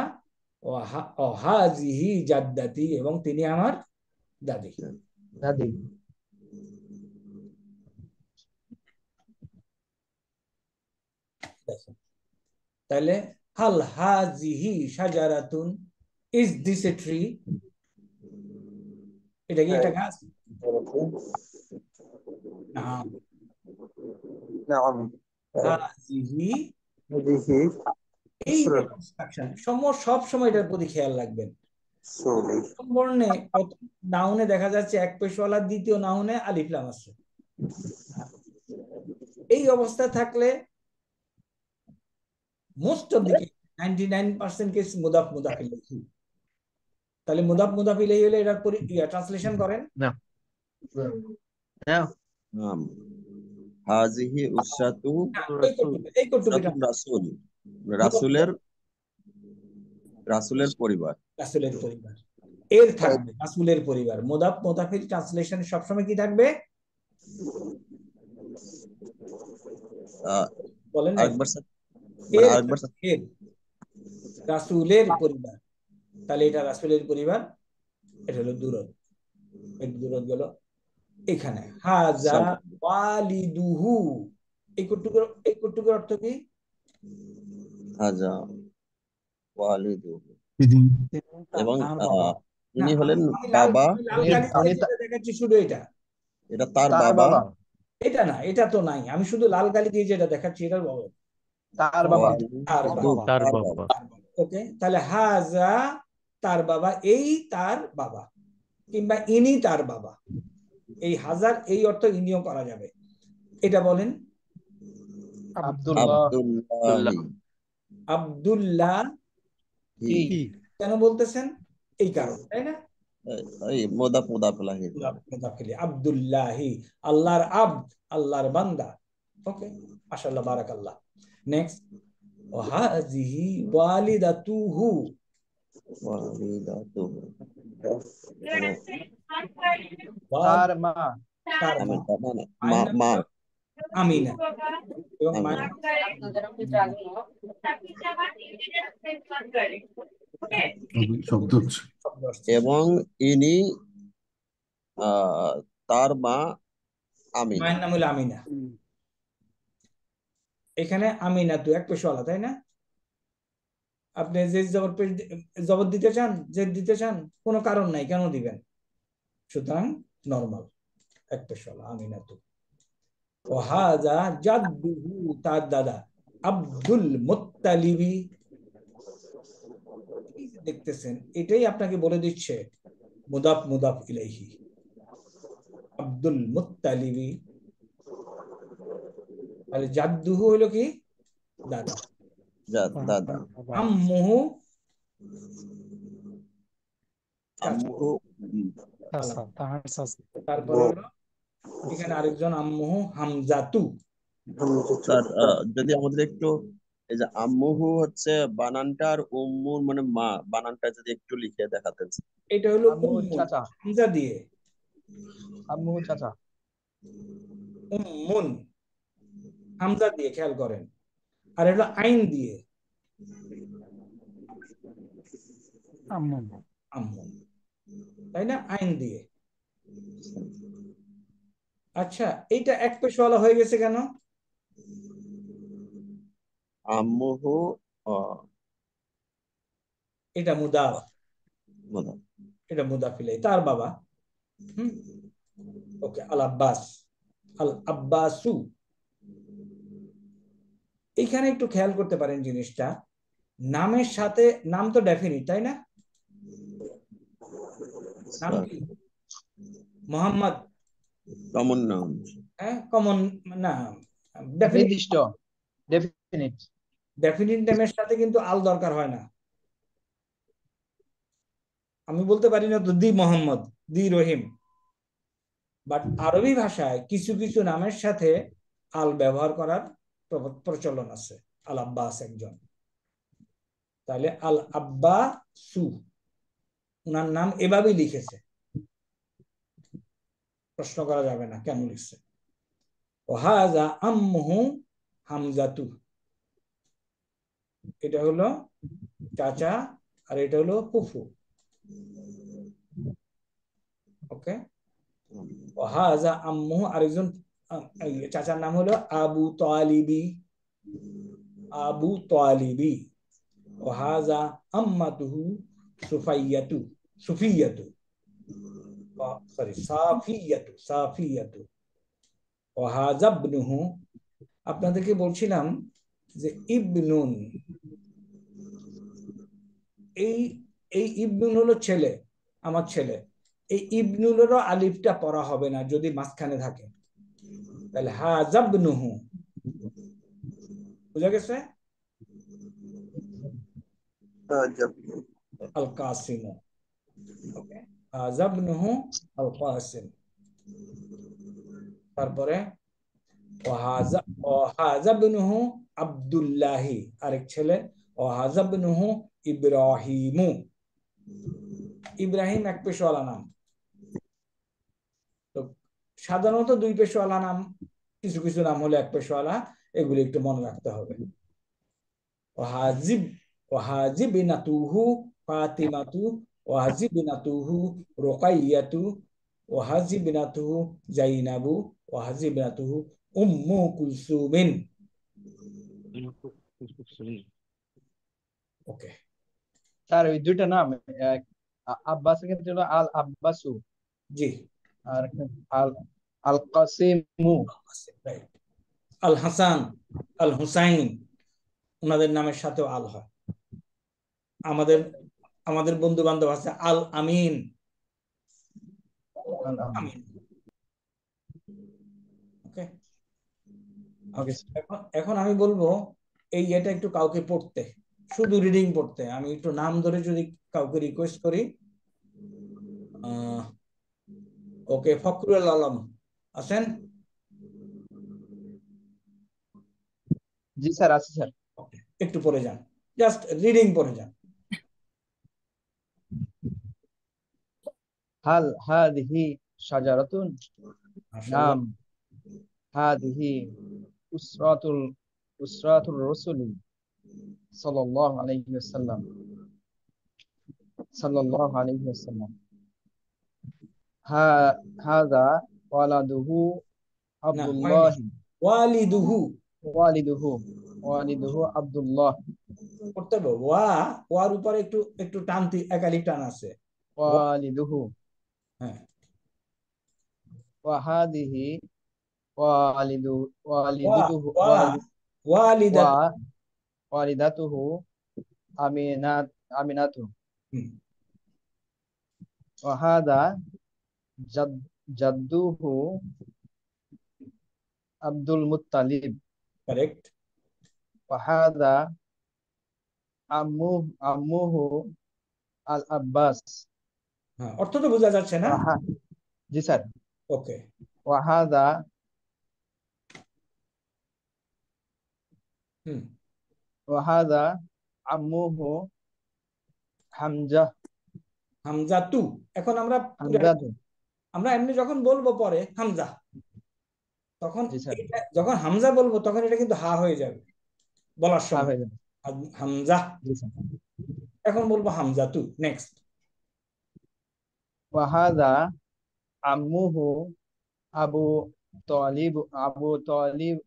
ওহাজিহি জাদ্দাতি, এবং তিনি আমার দাদি। দাদি। তাহলে হাল হাজিহি শাজারাতুন, ইজ দিস এ ট্রি? এটা কি একটা গাছ? না। হাজিহি, এই যে কনস্ট্রাকশন সব সময় এটার প্রতি খেয়াল রাখবেন। বর্ণে নাউনে দেখা যাচ্ছে এক পেশওয়ালা, দ্বিতীয় নাউনে আলিফ লাম আছে। এই অবস্থা থাকলে মোস্ট অফ দি 99% কেস মুদাফ মুদাফ ইলাইহি। তাহলে মুদাফ মুদাফ ইলাইহি হলে এটার ট্রান্সলেশন করেন। হাজিহি উসাতু এই কটুকিটা রাসূল, রাসূলের পরিবার, রাসূলের পরিবার। এর থাকবে রাসূলের পরিবার। মুদাফ মুদাফির ট্রান্সলেশন সবসময় কি থাকবে? বলেন না, আরেকবার স্যার, এর আরেকবার স্যার। এর রাসূলের পরিবার। তাহলে এটা রাসূলের পরিবার, এটা হলো দুরদ। এর দুরদ গেল এখানে। হাজা ওয়ালিদুহু, এই কটুকুর অর্থ কি? হাজা ওয়ালিদুহু, এবং ইনি হলেন বাবা। দেখাচ্ছি শুধু এটা, এটা তার বাবা। এটা না, এটা তো নাই। আমি শুধু লাল কালি দিয়ে যেটা দেখাচ্ছি এটা বলো তার বাবা। তার বাবা। ওকে, তাহলে হাজা তার বাবা, এই তার বাবা, কিংবা ইনি তার বাবা। এই হাজার এই অর্থ ইনিও করা যাবে। এটা বলেন। আব্দুল্লাহ কেন বলতেছেন? এই কারণ, তাই না? আব্দুল্লাহি, আল্লাহর আব্দ, আল্লাহর বান্দা। ওকে, মাশাআল্লাহ, বারাকাল্লাহ। নেক্সট, ওয়াহাজিহি ওয়ালিদাতুহু, তার মা, তার মা আমিনা, এবং শব্দ হচ্ছে, এবং ইনি তার মা আমিনা, মায়ের নাম হলো আমিনা। এখানে আমিনা তো এক পেশওয়ালা, তাই না? আপনি যে জবর দিতে চান, জেদ দিতে চান, কোনো কারণ নাই, কেন দিবেন? সুতরাং নরমাল। এক পেশওয়ালা আমিনাতু। ও হাযা জাদ্দুহু, তার দাদা আব্দুল মুত্তালিবি। দেখতেছেন, এটাই আপনাকে বলে দিচ্ছে মুদাফ মুদাফ ইলাইহি। আব্দুল মুত্তালিবি, তাহলে জাদ্দুহু হলো কি? দাদা। দাদা। আম্মুহু আম্মুহু তারপর হলো এখানে আরেকজন আম্মুহু হামজাতু। স্যার যদি আমাদের একটু এই যে আম্মুহু হচ্ছে বানানটা আর উম্মুর মানে মা বানানটা যদি একটু লিখে দেখাতেন। এটা হলো আম্মু উম্মুন, চাচা। হামজা দিয়ে। আম্মু চাচা। উম্মুন হামজা দিয়ে, খেয়াল করেন। আর এটা আইন দিয়ে, আম্মুন। আম্মুন, তাই না? আইন দিয়ে। আচ্ছা, এইটা এক পেশওয়ালা হয়ে গেছে কেন? আম্মুহু এটা মুদাফ, মুদাফ। এটা মুদাফ ইলাইহি, তার বাবা। ওকে, আল আব্বাস, আল আব্বাসু। এখানে একটু খেয়াল করতে পারেন জিনিসটা, নামের সাথে, নাম তো ডেফিনিট, তাই না? নাম কি? Mohammad common noun. হ্যাঁ, কমন না, ডেফিনিট। নির্দিষ্ট, ডেফিনিট। ডেফিনিট নামের সাথে কিন্তু আল দরকার হয় না। আমি বলতে পারি না তো দি মোহাম্মদ, দি রহিম, বাট আরবি ভাষায় কিছু কিছু নামের সাথে আল ব্যবহার করার প্রচলন আছে। আল আব্বাস একজন, তাহলে আল আব্বাসু, উনার নাম এভাবেই লিখেছে, প্রশ্ন করা যাবে না কেন লিখছে। ও হাযা আম্মুহু হামজাতু, এটা হলো চাচা আর এটা হলো ফুফু। ওকে, ও হাযা আম্মুহু, আরেকজন চাচার নাম হলো আবু তালিবি, আবু তালিবি। ও হাযা আম্মাতুহু সুফাইয়াতু, সুফিয়াতু, সরি সাফিয়াতু, সাফিয়াতু। ও হাযা ইবনুহু, আপনাদেরকে বলছিলাম যে ইবনুন, এই এই ইবনুন হলো ছেলে, আমার ছেলে। এই ইবনুলেরও আলিফটা পড়া হবে না যদি মাঝখানে থাকে, তাহলে হাযা ইবনুহু। বুঝা গেছে? আল কাসিম। ওকে, হাযা ইবনুহু আল কাসিম। তারপরে ও হাযা ইবনুহু আব্দুল্লাহি, আরেক ছেলে। ও হাযা ইবনুহু ইব্রাহিমু। ইব্রাহিম এক পেশওয়ালা নাম। তো সাধারণত দুই পেশওয়ালা নাম, কিছু কিছু নাম হলো এক পেশওয়ালা, এগুলি একটু মনে রাখতে হবে। ওয়াজিবিনাতুহু ফাতিমাতু, ওয়াজিবিনাতুহু রুকাইয়াতু, ওয়াজিবিনাতুহু জাইনাবু, ওয়াজিবিনাতুহু উম্মু কুলসুমিন। ওকে স্যার ওই দুইটা নাম আব্বাসের ক্ষেত্রে হলো আল আব্বাসু, জি, আর আল আল কাসিমু। রাইট। আল হাসান, আল হুসাইন, ওনাদের নামের সাথেও আল হয়। আমাদের আমাদের বন্ধু বান্ধব আছে আল আমিন, আমিন। ওকে, এখন আমি বলবো এই এটা একটু কাউকে পড়তে, শুধু রিডিং পড়তে। আমি একটু নাম ধরে যদি কাউকে রিকোয়েস্ট করি। ওকে, ফখরুল আলম আছেন? জি স্যার, আছে স্যার। একটু পড়ে যান, জাস্ট রিডিং পড়ে যান। হাল হাদিহি শাজারাতুন, নাম হাদিহি উসরাতুর রাসূলি সাল্লাল্লাহু আলাইহি ওয়াসাল্লাম, সাল্লাল্লাহু আলাইহি ওয়াসাল্লাম। হাযা ওয়ালাদুহু আব্দুল্লাহ, ওয়ালিদুহু, ওয়ালিদুহু আব্দুল্লাহ। করতে হবে ওয়ার উপরে একটু একটু টান, একালিক টান আছে। ওয়ালিদুহু, হ্যাঁ, ওয়াহাদিহি ওয়ালিদু ওয়া ওয়ালিদুহু ওয়া ওয়ালিদাত ওয়া ওয়ালিদাতুহু আমিনাতু হুম, ওয়াহাদা জাদ্দুহু আব্দুল মুত্তালিব কারেক্ট। ওয়াহাদা আম্মুহু আল আব্বাস হ্যাঁ, অর্থ তো বোঝা যাচ্ছে না? জি স্যার। ওকে, ওয়াহাদা হুম, ওয়াহাদা আম্মুহু হামজা হামজা তু। এখন আমরা হামজাতু আমরা এমনি যখন বলবো পরে হামজা, তখন জি স্যার। যখন হামজা বলবো তখন এটা কিন্তু হা হয়ে যাবে বলার সময়, হয়ে যাবে হামজা। জি স্যার। এখন বলবো হামজা তু। নেক্সট। ওয়াহাদা আম্মুহু আবু তালিব আবু তালিব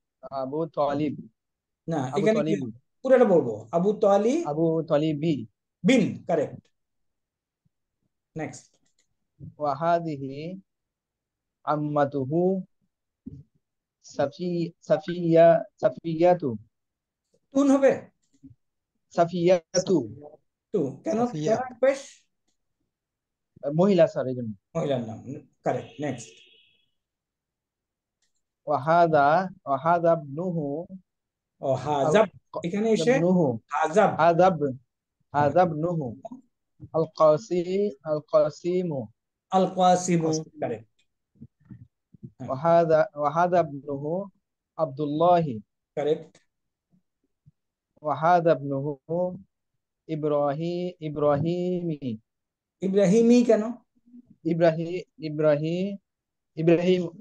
আবু তালিব না, আবু এখানে কি তালিব পুরোটা বলবো? আবু তালি আবু তালিবি বিন, কারেক্ট। নেক্সট। ওয়াহাদিহি আম্মাতুহু সাফিয়াতু তুন হবে সাফিয়াতু তু, কেন সাফিয়া। কেন পেশ? মহিলা স্যার এই জন্য। মহিলার নাম, কারেক্ট। নেক্সট। ওয়াহাদা ইবনুহু ও আল হাজাব, এখানে এসে ইবনুহু হাজাব। হাদা ইবনুহু আল কাসিমু আল কাসিমু, কারেক্ট। ওয়াহাদা ইবনুহু আব্দুল্লাহি কারেক্ট। ওয়াহাদা ইবনুহু ইব্রাহিমি ইব্রাহিমি কেন?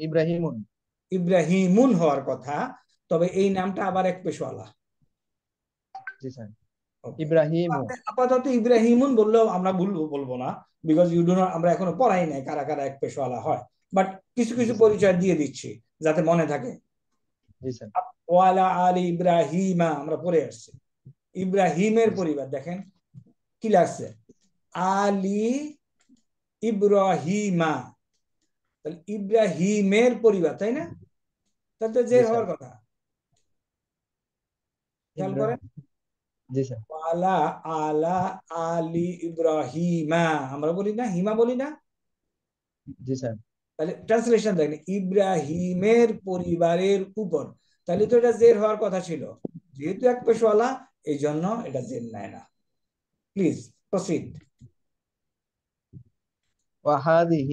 ইব্রাহিমুন ইব্রাহিমুন হওয়ার কথা, তবে এই নামটা আবার এক পেশওয়ালা। জি স্যার। Okay. ইব্রাহিমু আপাতত ইব্রাহিমুন বললেও আমরা বলবো না, বিকজ ইউ ডু নট, আমরা এখনো পড়াই নাই কারা কারা এক পেশওয়ালা হয়, বাট কিছু কিছু পরিচয় দিয়ে দিচ্ছি যাতে মনে থাকে। জি স্যার। ওয়ালা আলী ইব্রাহিমা আমরা পড়ে আসছি। ইব্রাহিমের পরিবার দেখেন কি লাগছে, আলী ইব্রাহিমা, তাহলে ইব্রাহিমের পরিবার, তাই না? তাহলে তো জের হওয়ার কথা। খেয়াল করেন, জি স্যার। আলা আলা আলী ইব্রাহিমা, আমরা বলি না, হিমা বলি না? জি স্যার। তাহলে ট্রান্সলেশন দেখেন, ইব্রাহিমের পরিবারের উপর, তাহলে তো এটা জের হওয়ার কথা ছিল, যেহেতু এক পেশওয়ালা এই জন্য এটা জের নেয় না। Please proceed. وهذه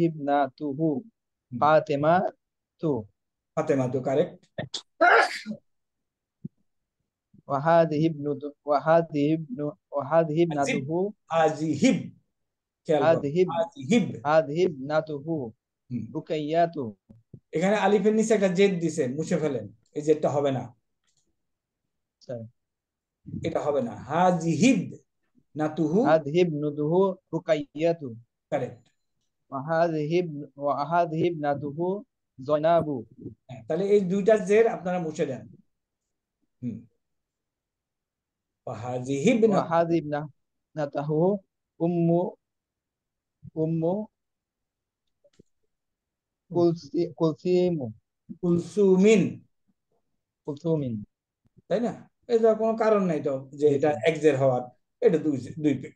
ابنته فاطمة ফাতেমা তো কারেক্ট। وهذه ابنته আজিহিব, খেয়াল করো, আজিহিব। هذه ابنته رقية এখানে আলিফের নিচে একটা জেদ দিছে, মুছে ফেলেন, এই জেদটা হবে না, এটা হবে না। হাজিহিব নাতুহু, هذه ابنته رقية কারেক্ট। وهذه ابنته زينب তাহলে এই দুইটা জের আপনারা মুছে দেন। হাজিহিব وهذه ابنته أم كلثوم কুলসুমিন, তাই না? এটা কোনো কারণ নাই তো যে এটা এক জের হওয়ার, এটা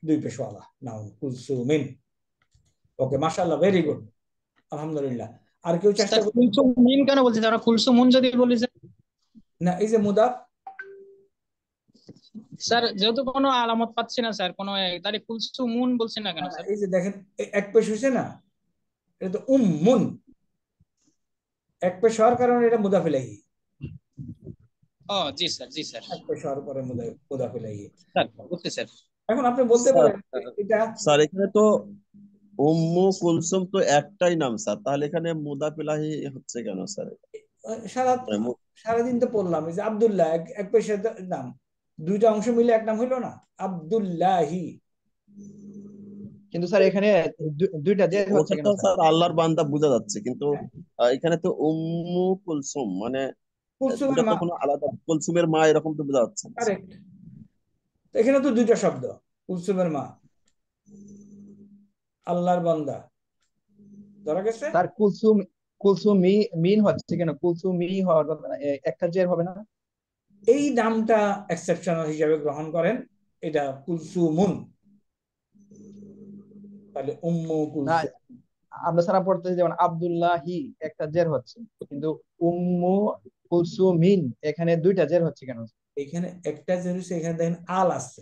দুই পেশওয়ালা নাউন, কুলসুমিন। ওকে, মাশাআল্লাহ, ভেরি গুড, আলহামদুলিল্লাহ। আর কেউ চেষ্টা করুন। কুলসুমিন কেন বলছি আমরা? কুলসুমুন যদি বলি না, এই যে মুদাফ, স্যার, যেহেতু কোনো আলামত পাচ্ছি না স্যার কোনো, তাহলে কুলসুমুন বলছি না কেন স্যার? এই যে দেখেন এক পেশ হয়েছে না, এটা তো উম্মুন, এক পেশ হওয়ার কারণে এটা মুদাফ ইলাইহি। ও জি স্যার, জি স্যার। এক পেশ হওয়ার পরে মুদাফ ইলাইহি। স্যার বুঝছি স্যার। এখন আপনি বলতে পারেন এটা স্যার এখানে তো উম্মু কুলসুম তো একটাই নাম স্যার, তাহলে এখানে মুদাফ ইলাহি হচ্ছে কেন স্যার? সারাদিন তো পড়লাম, এই যে আব্দুল্লাহ এক পেশের নাম, দুইটা অংশ মিলে এক নাম হইলো না, আব্দুল্লাহি। কিন্তু স্যার এখানে দুইটা জের হচ্ছে কেন স্যার? আল্লাহর বান্দা বোঝা যাচ্ছে, কিন্তু এখানে তো উম্মু কুলসুম মানে কুলসুমের মা, কোনো আলাদা, কুলসুমের মা এরকম তো বোঝা যাচ্ছে না। কারেক্ট। এখানে তো দুইটা শব্দ, কুলসুমের মা। আল্লাহর বান্দা ধরা গেছে। স্যার মিন হচ্ছে কেন? মি হওয়ার কথা না, একটা জের হবে না? এই নামটা এক্সেপশনাল হিসাবে গ্রহণ করেন, এটা কুলসুমুন, তাহলে উম্মু না, কুলসুম। আমরা সারা পড়তেছি যেমন আব্দুল্লাহি একটা জের হচ্ছে, কিন্তু উম্মু কুলসুমিন এখানে দুইটা জের হচ্ছে কেন? এখানে একটা জিনিস, এখানে দেখেন আল আছে,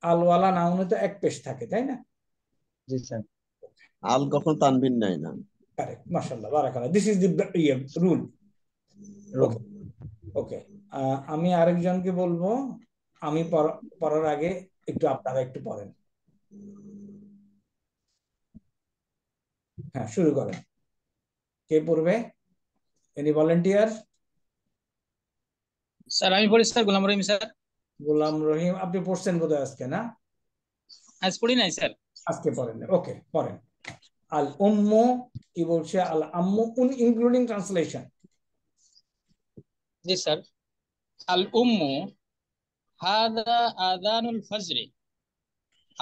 আলওয়ালা নাউনে তো এক পেশ থাকে, তাই না? জি স্যার। আল কখন তানবিন নেয় না। কারেক্ট, মাশাআল্লাহ, বারাকাল্লাহ, দিস ইজ দি রুল। ওকে ওকে, আমি আরেকজনকে বলবো, আমি পড়ার আগে একটু আপনারা একটু পড়েন। হ্যাঁ, শুরু করেন। কে পড়বে? Any volunteer? স্যার আমি পড়ি স্যার, গোলাম রহিম স্যার। গোলাম রহিম, আপনি পড়ছেন বোধহয় আজকে, না? আজ পড়ি নাই স্যার। আজকে পড়েন, ওকে পড়েন। আল উম্মু কি বলছে? আল আম্মু ইনক্লুডিং ট্রান্সলেশন। জি স্যার। আল উম্মু হাদা আযানুল ফজরি,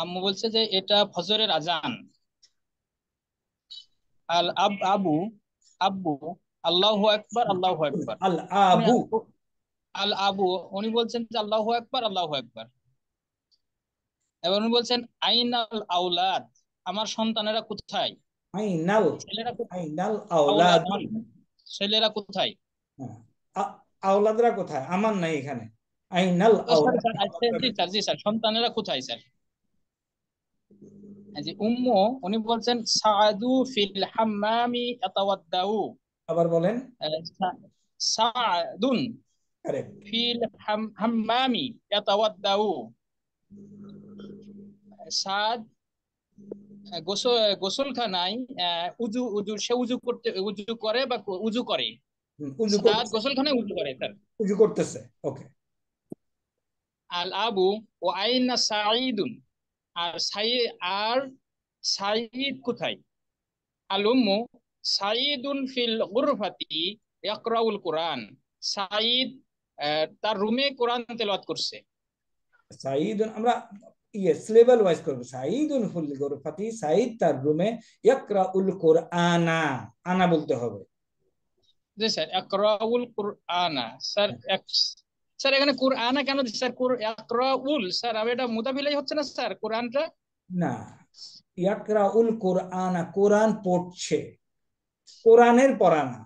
আম্মু বলছে যে এটা ফজরের আজান। আল আবু আব্বু আল্লাহু আকবার আল্লাহু আকবার। আল আবু আল আবু উনি বলছেন যে আল্লাহু আকবার আল্লাহু আকবার। এবার উনি বলছেন আইনাল আওলাদ, আমার সন্তানেরা কোথায়? আইনাল ছেলেরা আইনাল আওলাদ, আওলাদ, ছেলেরা কোথায়? আওলাদরা কোথায়? আমার নাই এখানে। আইনাল আওলাদ, জি স্যার, সন্তানেরা কোথায় স্যার? জি, উম্মু উনি বলছেন সাআদু ফিল হাম্মামি ইয়াতাওয়াদ্দাউ। আবার বলেন। সাআদুন কারেক্ট। ফিল হাম্মামি ইয়াতাওয়াদ্দাউ। সাদ গোসলখানায় সে উজু করে বা উজু করে। উজু সাদ করতেছে, গোসলখানায় উজু করে স্যার। উজু করতেছে, ওকে। আল আবু ও আইনা সাঈদুন, আর সাঈদ কোথায়? আল উম্মু সাঈদুন ফিল গুরফাতি ইয়াকরাউল কুরআন, সাঈদ তার রুমে কোরআন তেলাওয়াত করছে। সাঈদুন আমরা সিলেবাল ওয়াইজ করব। সাঈদুন ফিল গুরফাতি, সাঈদ তার রুমে, ইয়াকরাউল কুরআনা, আনা বলতে হবে। জি স্যার, ইয়াকরাউল কুরআনা। স্যার স্যার এখানে কুরআনা কেন দিচ্ছে স্যার? ইয়াকরাউল স্যার, আমি এটা মুদাফিলাই হচ্ছে না স্যার কোরআনটা? না, ইয়াকরাউল কুরআনা, কোরআন পড়ছে, কোরআনের পড়া না।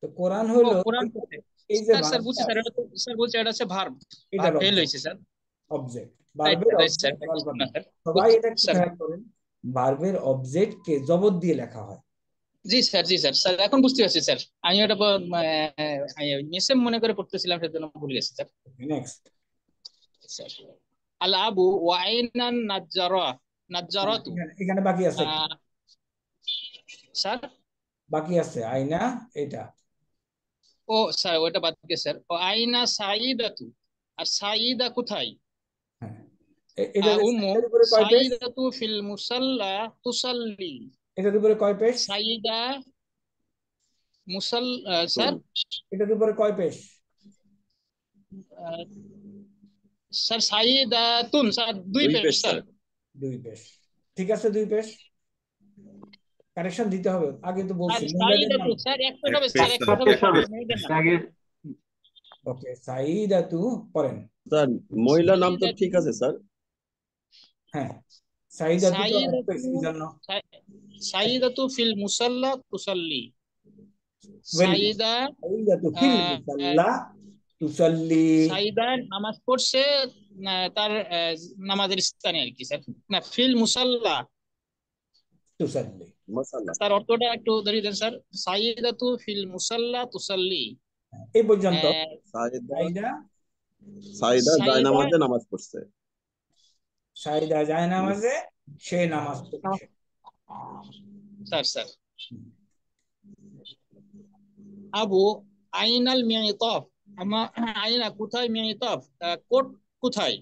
তো কোরআন হলো কোরআন পড়ছে। এই যে স্যার বুঝছি স্যার, এটা তো স্যার বলছে এটা হচ্ছে ভার্ব, এটা ফেল হইছে স্যার। অবজেক্ট, ভার্বের অবজেক্ট। সবাই এটা খেয়াল করেন, ভার্বের অবজেক্ট কে জবর দিয়ে লেখা হয়। জি স্যার, জি স্যার, স্যার এখন বুঝতে পারছি স্যার। আমি এটা মেসেম মনে করে পড়তেছিলাম, সেজন্য ভুলে গেছি স্যার। নেক্সট স্যার আল আবু ওয়া আইনান নাজ্জারাতু, এখানে বাকি আছে, স্যার বাকি আছে আইনা, এটা। ও স্যার ওটা বাদ দিয়ে স্যার। ও আইনা সাঈদাতু, আর সাঈদা কোথায়? এটা উম্মু উপরে কয় পেশ? সাঈদাতু ফিল মুসাল্লা তুসাল্লি। এটার উপরে কয় পেশ? সাঈদা স্যার এটার উপরে কয় পেশ? স্যার সাঈদাতুন স্যার দুই পেশ স্যার। দুই পেশ, ঠিক আছে, দুই পেশ। কারেকশন দিতে হবে, আগে তো বলছি। সাঈদাতু স্যার এক পেশ হবে স্যার, এক পেশ হবে। ওকে, সাঈদাতু পড়েন। স্যার মহিলা নাম তো ঠিক আছে স্যার। হ্যাঁ, সাঈদাতু তো এক পেশ, এজন্য সাঈদাতু ফিল মুসাল্লা তুসাল্লি। সাঈদাতু ফিল মুসাল্লা তুসাল্লি, সাঈদা নামাজ পড়ছে তার নামাজের স্থানে আর কি স্যার। না, ফিল মুসাল্লা তুসাল্লি, মাশাআল্লাহ স্যার অর্থটা একটু ধরিয়ে দেন স্যার। সাঈদাতু ফিল মুসাল্লা তুসাল্লি, এই পর্যন্ত। সাঈদা জায়নামাজে নামাজ পড়ছে। সাঈদা জায়নামাজে সে নামাজ পড়ছে। স্যার আবু আইনাল মিয়াতাফ, আইনা কোথায়? মিয়াতাফ কোট কোথায়?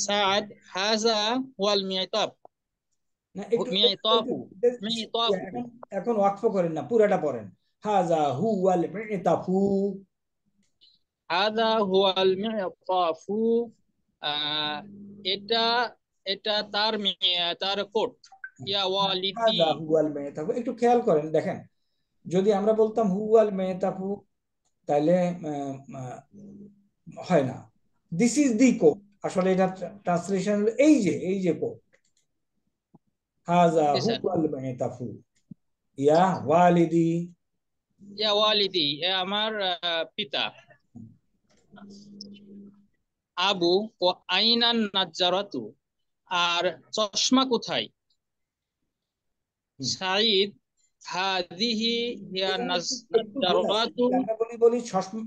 সাদ হাযা ওয়াল মিয়াতাফ। এখন ওয়াকফ করেন না, পুরাটা পড়েন। হাযা হুয়াল মিয়াতাফু, হাযা হুয়াল মিয়াতাফু আহ, এটা এটা তার তার কোট। ইয়া ওয়ালিদি। হাজা হুয়াল মেহতাফু, একটু খেয়াল করেন, দেখেন যদি আমরা বলতাম হুয়াল মেহতাফু তাহলে হয় না। দিস ইজ দি কোট, আসলে এটা ট্রান্সলেশন হলো এই যে কোট, হাজা জি স্যার। হুয়াল মেহতাফু ইয়া ওয়ালিদি। ইয়া ওয়ালিদি, এ আমার পিতা। আবু ও আইনান নাজ্জারাতু, আর চশমা কোথায়? সাঈদ হাদিহি হিয়া এখানে একটু ভুল আছে, নাজ্জারাতু। যদি আমরা বলি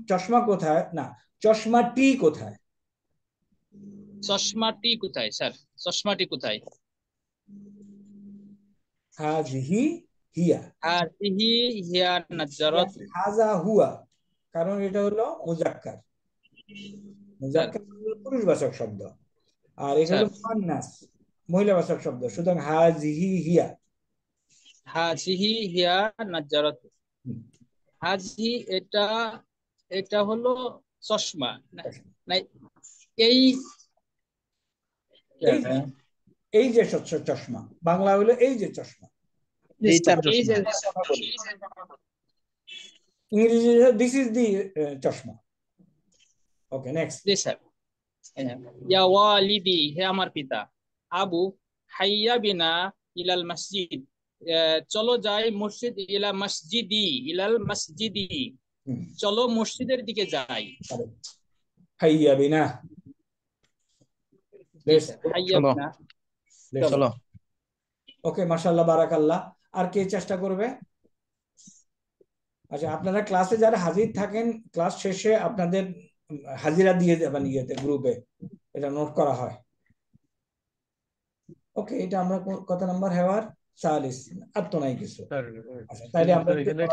চশমা কোথায়, না চশমাটি কোথায়। চশমাটি কোথায় স্যার? চশমাটি কোথায়? হাজিহি হিয়া। হাদিহি হিয়া নাজ্জারাতু। হাজা হুয়া, কারণ এটা হলো মুজাক্কার, স্যার মুজাক্কার হলো পুরুষবাচক শব্দ, আর এটা স্যার হলো মুয়ান্নাস মহিলাবাচক শব্দ, সুতরাং হাজিহি হিয়া। হাজিহি হিয়া নাজ্জারাতু। হাজি, এটা এটা হলো চশমা না? এই এই যে এই যে চশমা, বাংলা হলো এই যে চশমা, এইটার এই যে চশমা। কথা বলি। ইংরেজি দিস ইজ দি চশমা। ওকে, নেক্সট। জি স্যার। ইয়া ওয়ালিদি, হে আমার পিতা। আবু হাইয়া বিনা ইলাল মসজিদ, চলো যাই মসজিদ, ইলা মসজিদি, ইলাল মসজিদি, চলো মসজিদের দিকে যাই। হাইয়া বিনা, হাইয়া চলো বিনা, চলো। ওকে, মাশাআল্লাহ, বারাকাল্লাহ। আর কে চেষ্টা করবে? আচ্ছা, আপনারা ক্লাসে যারা হাজির থাকেন, ক্লাস শেষে আপনাদের হাজিরা দিয়ে যাবেন ইয়েতে, গ্রুপে, এটা নোট করা হয়। ওকে, এটা আমরা কত নাম্বার হেওয়ার? 40। আর তো নাই কিছু। স্যার আচ্ছা, তাইলে আমরা স্যার এখানে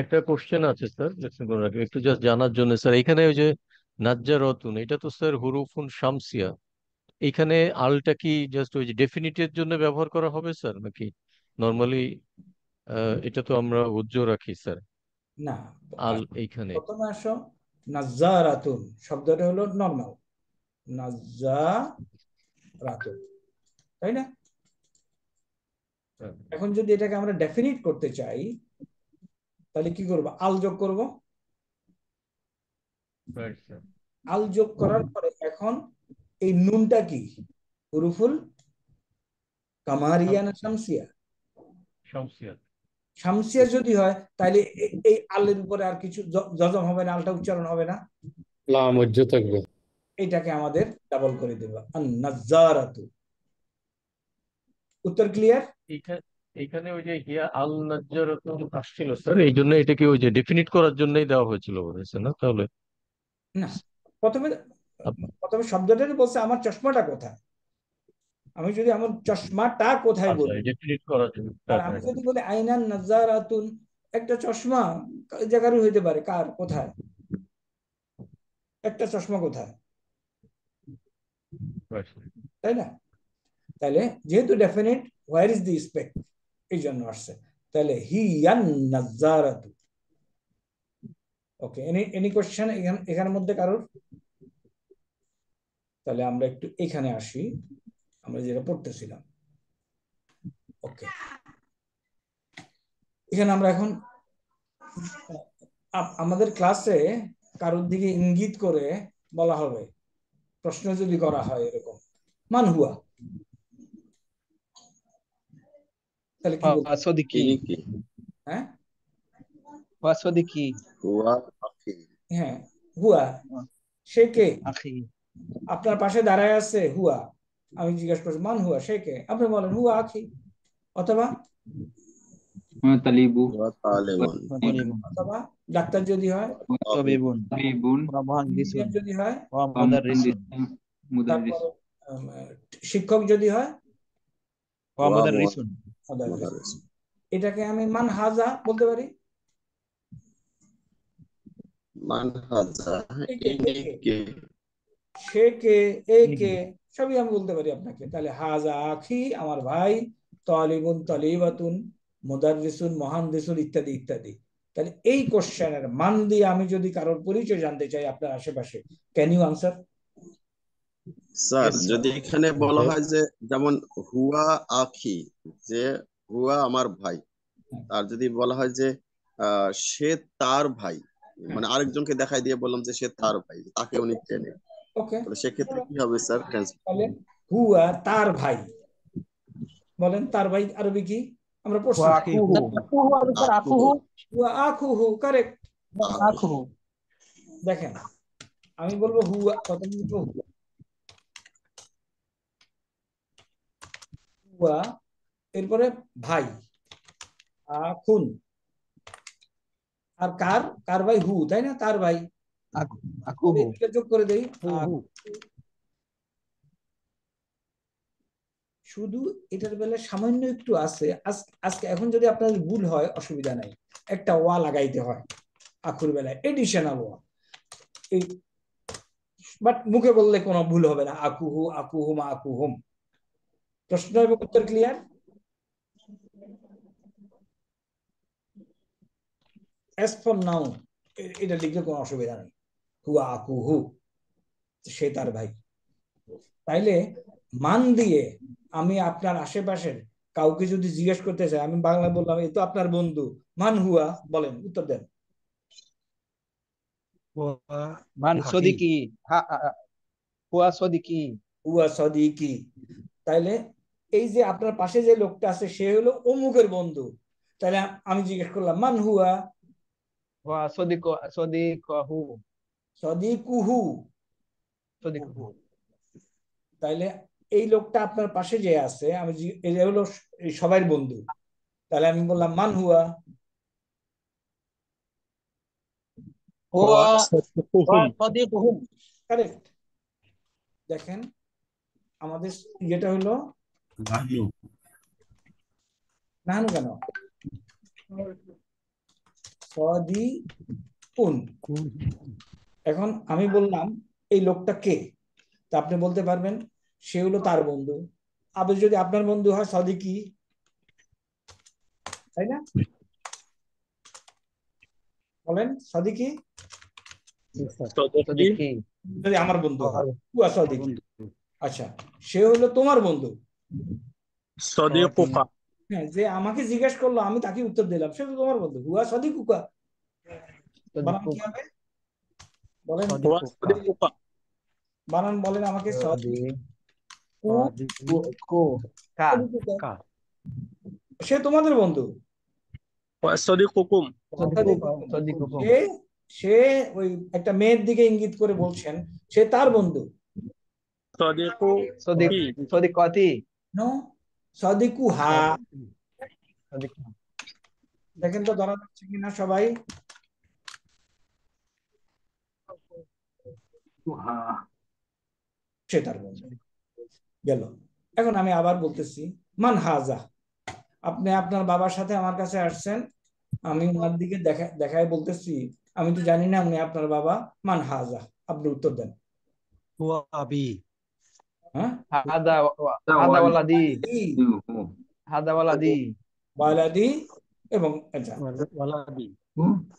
একটা কোশ্চেন আছে স্যার, একটু জাস্ট জানার জন্য স্যার। এখানে ওই যে নাজ্জারাতুন, এটা তো স্যার হুরুফুন শামসিয়া, এখানে আলটা কি জাস্ট ওই যে ডেফিনিটের জন্য ব্যবহার করা হবে স্যার, নাকি নর্মালি এটা তো আমরা উজ্জ্ব রাখি স্যার না, আল এইখানে? প্রথমে আসো, নাজ্জারাতুন শব্দটা হলো নরমাল, নাজ্জারাতুন, তাই না? এখন যদি এটাকে আমরা ডেফিনিট করতে চাই, তাহলে কি করব? আল যোগ করব। আল যোগ করার পরে এখন এই নুনটা কি? হুরুফুল কামারিয়া না শামসিয়া? শামসিয়া। শামসিয়া যদি হয় তাহলে এই আলের উপরে আর কিছু জজম হবে না, আলটা উচ্চারণ হবে না, লাম উজ্জ থাকবে। এটাকে আমাদের ডাবল করে দেব, আন-নাজ্জারাতু। উত্তর ক্লিয়ার? এখানে ওই যে হিয়া আল নাজ্জারাতুন আসছিল স্যার, এই জন্য এটাকে ওই যে ডেফিনিট করার জন্যই দেওয়া হয়েছিল বোধ হয়, না তাহলে? না, প্রথমে প্রথমে শব্দটাই বলছে আমার চশমাটা কোথায়। আমি যদি আমার চশমাটা কোথায় বলি, ডেফিনিট করার জন্য। আর আমি যদি বলি আইনান নাজ্জারাতুন, একটা চশমা জায়গারই হইতে পারে, কার কোথায়, একটা চশমা কোথায়, তাই না? তাহলে যেহেতু ডেফিনিট, হোয়ার ইজ দি স্পেক্ট, এই জন্য আসছে। তাহলে হিয়ান নাজ্জারাতু। ওকে, এনি কোশ্চেন এখানের মধ্যে কারোর? তাহলে আমরা একটু এখানে আসি, আমরা যেটা পড়তেছিলাম। ওকে, এখানে আমরা এখন আমাদের ক্লাসে কারোর দিকে ইঙ্গিত করে বলা হবে, প্রশ্ন যদি করা হয় এরকম, মান হুয়া, তাহলে কি বলবো? ওয়াসদিকি, হ্যাঁ ওয়াসদিকি, হুয়া আখি। হ্যাঁ, হুয়া, সে কে? আখি। আপনার পাশে দাঁড়ায় আছে হুয়া, আমি জিজ্ঞেস করছি মান হুয়া, সে কে? আপনি বলেন হুয়া আখি, অথবা তালিবু, হুয়া তালিবুন। অথবা ডাক্তার যদি হয়, তাবিবুন, তাবিবুন, ওয়া মুহাদ্দিসুন, ইঞ্জিনিয়ার যদি হয়, ওয়া মুদাররিসুন, মুদাররিস, তারপরে শিক্ষক যদি হয়, ওয়া হুয়া মুদাররিসুন। মুদাররিস। এটাকে আমি মান হাজা বলতে পারি। মান হাজা, এই কে, ইনি কে? সে কে, এ কে, সবই আমি বলতে পারি আপনাকে। তাহলে হাজা আখি, আমার ভাই, তালিবুন তালিবাতুন, মুদাররিসুন মুহাদ্দিসুন, ইত্যাদি ইত্যাদি। তাহলে এই কোশ্চেনের মান দিয়ে আমি যদি কারোর পরিচয় জানতে চাই আপনার আশেপাশে, can you answer? Sir Yes, sir. যদি এখানে বলা হয় যে যেমন হুয়া আখি, যে হুয়া আমার ভাই, আর যদি বলা হয় যে সে তার ভাই, মানে আরেকজনকে দেখাই দিয়ে বললাম যে সে তার ভাই, তাকে উনি চেনে, ওকে, তাহলে সেক্ষেত্রে কি হবে স্যার? তাহলে হুয়া তার ভাই, বলেন তার ভাই আরবি কি আমরা পড়ছি। ওয়াকুহু আকুহু হবে স্যার, আকুহু। হুয়া আখুহু, কারেক্ট। আকুহু। দেখেন আমি বলবো হুয়া, প্রথমে বলবো হুয়া, এরপরে ভাই আখুন, আর কার কার ভাই হু, তাই না, তার ভাই, আকুহু এটা যোগ করে দেই। হু শুধু এটার বেলা সামান্য একটু আছে, আজকে এখন যদি আপনাদের ভুল হয় অসুবিধা নাই, একটা ওয়া লাগাইতে হয় আখুর বেলায়, এডিশনাল ওয়া, এই বাট মুখে বললে কোনো ভুল হবে না, আকুহু আকুহুম আকুহুম। প্রশ্ন এবং উত্তর ক্লিয়ার? অ্যাজ ফর নাও এটা লিখলে কোনো অসুবিধা নেই, হুয়া আকুহু, সে তার ভাই। তাইলে মান দিয়ে আমি আপনার আশেপাশের কাউকে যদি জিজ্ঞেস করতে চাই, আমি বাংলা বললাম এই তো আপনার বন্ধু, মান হুয়া, বলেন উত্তর দেন। মান সদিকি হুয়া সদিকি। হুয়া সদিকি। তাইলে এই যে আপনার পাশে যে লোকটা আছে সে হলো অমুকের বন্ধু, তাহলে আমি জিজ্ঞেস করলাম মান হুয়া হুয়া সদিকহু সদিকুহু, সদিকহু। তাইলে এই লোকটা আপনার পাশে যে আছে আমি এই হলো সবার বন্ধু, তাহলে আমি বললাম মান হুয়া হুয়া সাদিকুহুম। কারেক্ট। দেখেন আমাদের যেটা হলো নাহনু। নাহানু কেন, সদিকুন। এখন আমি বললাম এই লোকটা কে, তা আপনি বলতে পারবেন সে হলো তার বন্ধু, আবার যদি আপনার বন্ধু হয় সদিকি, তাই না, বলেন সদিকি সদিকি যদি আমার বন্ধু হয়, হুয়া সদিকি। আচ্ছা, সে হলো তোমার বন্ধু, সদিকুকা। হ্যাঁ, যে আমাকে জিজ্ঞেস করলো আমি তাকে উত্তর দিলাম, সে তো তোমার বন্ধু, হুয়া সদিকুকা। বানান কি হবে বলেন, হুয়া সদিকুকা। বানান বলেন আমাকে, সদিকু কা সদিকুকা। সে তোমাদের বন্ধু, হুয়া সদিকুকুম। সদিকুহু সে সে ওই একটা মেয়ের দিকে ইঙ্গিত করে বলছেন সে তার বন্ধু, সদিকু সদিক কি? সদিকতি নো সদিকু হা। সদিক দেখেন তো ধরা যাচ্ছে কিনা সবাই, সে তার বন্ধু গেল। এখন আমি আবার বলতেছি মান হাজা, আপনি আপনার বাবার সাথে আমার কাছে আসছেন, আমি ওনার দিকে দেখায় বলতেছি আমি তো জানি না উনি আপনার বাবা, মান হাজা, আপনি উত্তর দেন। হুয়া আবি। হ্যাঁ, হাদা হাদা ওয়ালাদি ই, হাদা ওয়ালাদি বালাদি, এবং এটা ওয়ালাদি।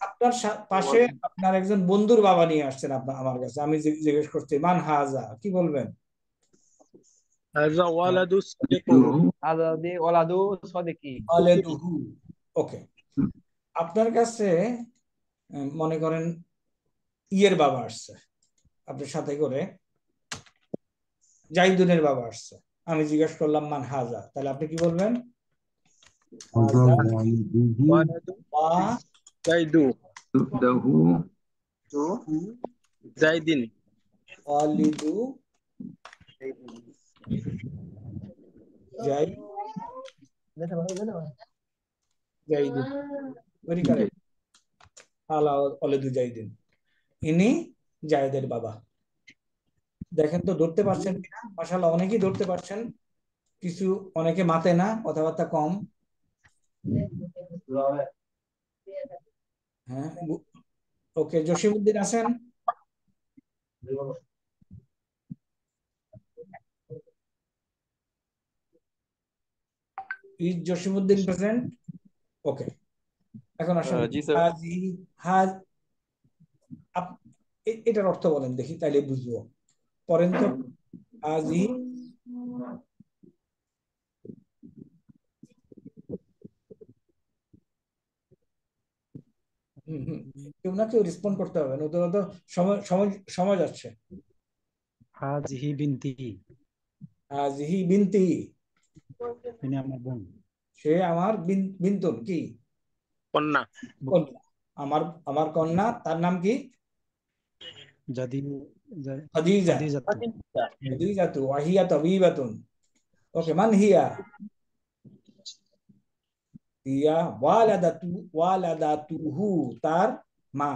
আপনার পাশে আপনার একজন বন্ধুর বাবা নিয়ে আসছেন আপনার আমার কাছে, আমি জিজ্ঞেস করছি মান হাজা, কি বলবেন? হাযা ওয়ালাদু সদিকুহু। হাদা দি ওয়ালাদু সদিকি। ওয়ালাদুহু। ওকে, আপনার কাছে মনে করেন ইয়ের বাবা আসছে আপনার সাথে করে, জাইদুনের বাবা আসছে, আমি জিজ্ঞেস করলাম মান হাজা, তাহলে আপনি কি বলবেন? হাযা হাজা ওয়ালিদুহু ওয়ালাদু বা জাইদু দাহু জাইদিন। ওয়ালিদু জাইদিন, ভেরি কারেক্ট, আলা ওয়ালিদু জাইদিন, ইনি জায়েদের বাবা। দেখেন তো ধরতে পারছেন কিনা, মাশাআল্লাহ অনেকেই ধরতে পারছেন, কিছু অনেকে মাতে না, কথাবার্তা কম। হ্যাঁ, ওকে, জসিমউদ্দিন আছেন? Is Jasimuddin present? ওকে, এখন আসেন জি স্যার। হাজি হাজ, এটার অর্থ বলেন দেখি তাইলে বুঝবো, পড়েন তো হাজিহি কেউ না কেউ রেসপন্ড করতে হবে, নতুন সময় সময় সময় যাচ্ছে। হাজিহি বিনতি, হাজিহি বিনতি, তিনি আমার বোন। সে আমার বিন্তুন কি কন্যা। কন্যা, আমার আমার কন্যা, তার নাম কি? যদি খাদিজা। খাদিজাতু ওয়া হিয়া তাবিবাতুন। ওকে, মান হিয়া? হিয়া ওয়ালাদাতুহু, তার মা।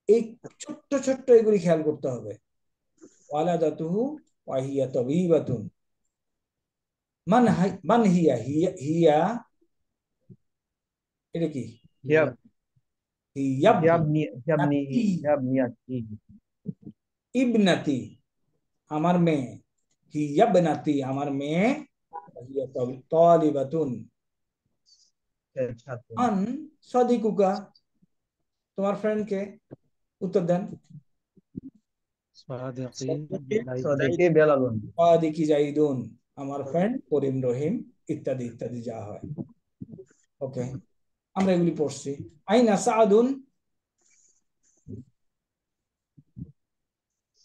এই ছোট্ট ছোট্ট এগুলি খেয়াল করতে হবে। ওয়ালাদাতুহু ওয়া হিয়া তাবিবাতুন। মান হিয়া? হিয়া হিয়া এটা কি? হিয়াব হিয়াব হিয়াবনি হিয়াবনি নাতি, হিয়াবনিয়াতি। ইবনাতি আমার মেয়ে, হিয়াবনাতি আমার মেয়ে, হিয়া তালিবাতুন। ছাত্র। মান সাদিকুকা, তোমার ফ্রেন্ড কে? উত্তর দেন। সাদিকি সাদিকি বেলালুন। সাদিকি জাইদুন, আমার ফ্রেন্ড করিম রহিম, ইত্যাদি ইত্যাদি যা হয়। ওকে, আমরা এগুলি পড়ছি। আইনা সাআদুন,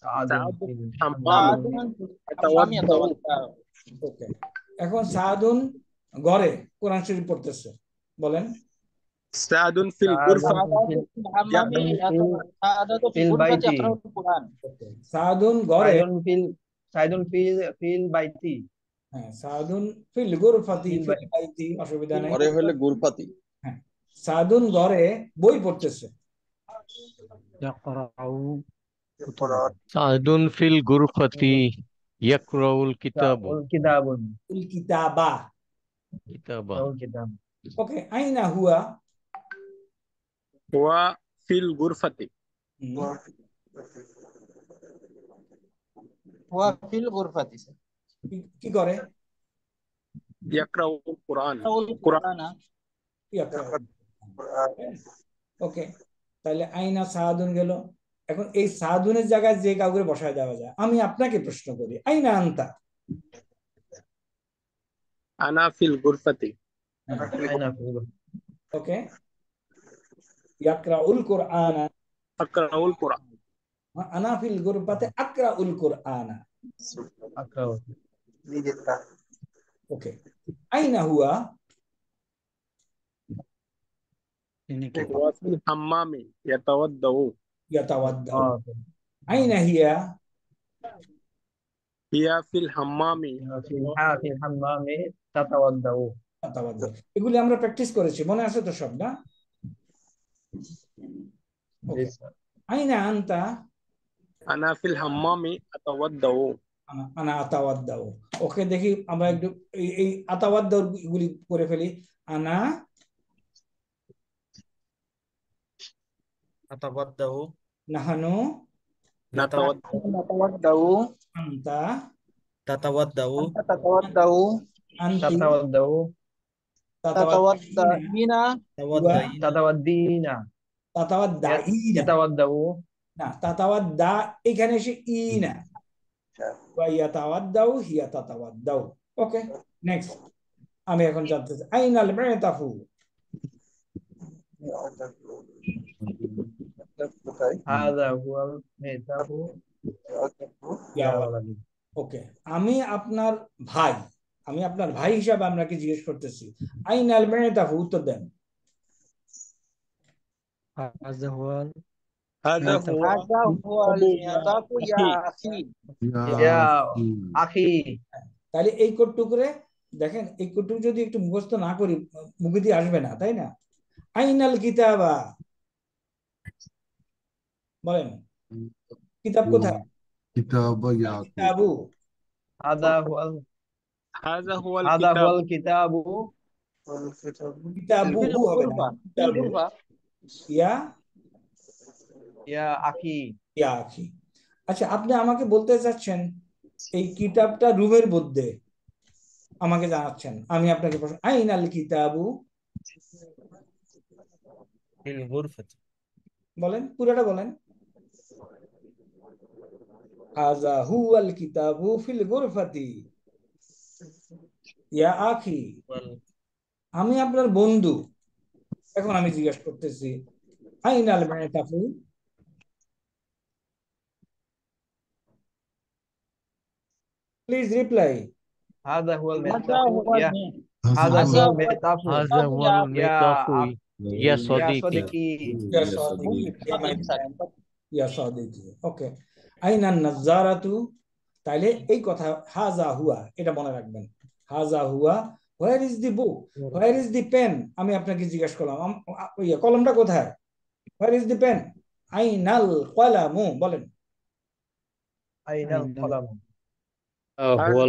সাআদুন সাআদুন ফিল হাম্মামি হাম্মামি ইয়াতাওয়াদ্দাউ। ওকে, এখন সাআদুন ঘরে কোরআন শরীফ পড়তেছে, বলেন। সাআদুন ফিল সাআদুন গুরফা ফিল হাম্মামি ফিল বাইতি। কুরআন। সাআদুন ঘরে, সাইদুন ফিল ফিল বাইতি। হ্যাঁ, সাআদুন ফিল গুরফাতি, ফিল ফিল বাইতি, অসুবিধা নেই। ঘরে হলে গুরফাতি। হ্যাঁ, সাআদুন ঘরে বই পড়তেছে। ইয়াকরাউ কুতুবাহু। সাদুন ফিল গুরফাতি ইয়াকরাউল কিতাবু কিতাবুন উল কিতাবা। কিতাবা। কিতাব। ওকে, আইনা হুয়া? হুয়া ফিল গুরফাতি। হুয়া ফিল গুরফাতি, কি করে? ইয়াকরাউল কুরআন। কুরআন। ওকে, তাহলে আইনা সাহাদুন গেল। এখন এই সাহাদুনের জায়গায় যে কাউকে বসায় দেওয়া যায়। আমি আপনাকে প্রশ্ন করি, আইনা আনতা? আনা ফিল গুরফাতি। ওকে, ইয়াকরাউল কুরআনা, আকরাউল কুরআন। আনা ফিল গুরফাতি আকরাউল কুরআনা। আকরাউ। ওকে, আইনা হুয়া? তিনি কে? হুয়া ফিল হাম্মামি ইয়াতাওয়াদ্দাউ। ইয়াতাওয়াদ্দাউ। আইনা হিয়া? হিয়া ফিল হাম্মামি ফিল হাম্মামি তাতাওয়াদ্দাউ। তাতাওয়াদ্দাউ। এগুলি আমরা প্র্যাকটিস করেছি, মনে আছে তো সব, না? ওকে, আইনা আনতা? আনা ফিল হাম্মামি আতাওয়াদ্দাউ। আনা আতাওয়াদ্দাউ। ওকে, দেখি আমরা একটু এই আতাওয়াদ্দাউ গুলি করে ফেলি। আনা তাতাওয়াদ্দাউ নাহানু নাতাওয়াদ্দাউ আনতা তাতাওয়াদ্দাউ তাতাওয়াদ্দাউ আনতি তাতাওয়াদ্দাউ তাতাওয়াদ্দাইনা তাতাওয়াদ্দিনা তাতাওয়াদ্দাইনা। ইয়াতাওয়াদ্দাউ। না, তাতাওয়াদ্দা এখানে এসে ইনা, ওয়া ইয়াতাওয়াদ্দাউ হিয়া তাতাওয়াদ্দাউ। ওকে, নেক্সট। আমি এখন জানতে চাই আইনাল মিতাফু? হাযা হুয়াল মিতাফু ইয়া ওয়ালাদি। ওকে, আমি আপনার ভাই, আমি আপনার ভাই হিসাবে আপনাকে জিজ্ঞেস করতেছি, আইনাল মিতাফু? উত্তর দেন। হাযা হুয়াল হাযা হুয়া হাযা হুয়াল মিতাফু ইয়া আখি। ইয়া আখি। তাহলে এই কোটটুকুরে দেখেন, এই কোটটুকু যদি একটু মুখস্থ না করি মুখে দিয়ে আসবে না, তাই না? আইনাল কিতাবা, বলেন কিতাব কোথায়? কিতাবা ইয়াকুব। কিতাবু। হাযা হুয়াল হাযা হুয়াল হাযা কিতাব। হুয়াল কিতাবু। কিতাবুহু হবে না, কিতাবু। ইয়া ইয়া আখি। ইয়া আখি। আচ্ছা, আপনি আমাকে বলতে চাচ্ছেন এই কিতাবটা রুমের মধ্যে, আমাকে জানাচ্ছেন। আমি আপনাকে প্রশ্ন, আইনাল কিতাবু? ফিল গুরফাতি। বলেন, পুরোটা বলেন। হাযা হুয়াল কিতাবু ফিল গুরফাতি ইয়া আখি, আমি আপনার বন্ধু। এখন আমি জিজ্ঞেস করতেছি Ainal মাতাফু, please reply. هذا هو هذا المعطف هو يا المي هذا هذا هو هو هذا هو المعطف هذا الكتاب هو يا يا المطاف أخ- يا يا صديقي. صديقي yeah يا Sadiqi, صديقي. Yeah my صديق friend, ইয়া সাদিকি। ওকে, আইনান নাজ্জারাতু, তাইলে এই কথা হাজা হুয়া এটা মনে রাখবেন। হাজা হুয়া, where is the book, where is the pen. আমি আপনাকে জিজ্ঞেস করলাম কলমটা কোথায়, হোয়ার ইজ দি পেন। আইনাল কলামু, বলেন। أين القلم هو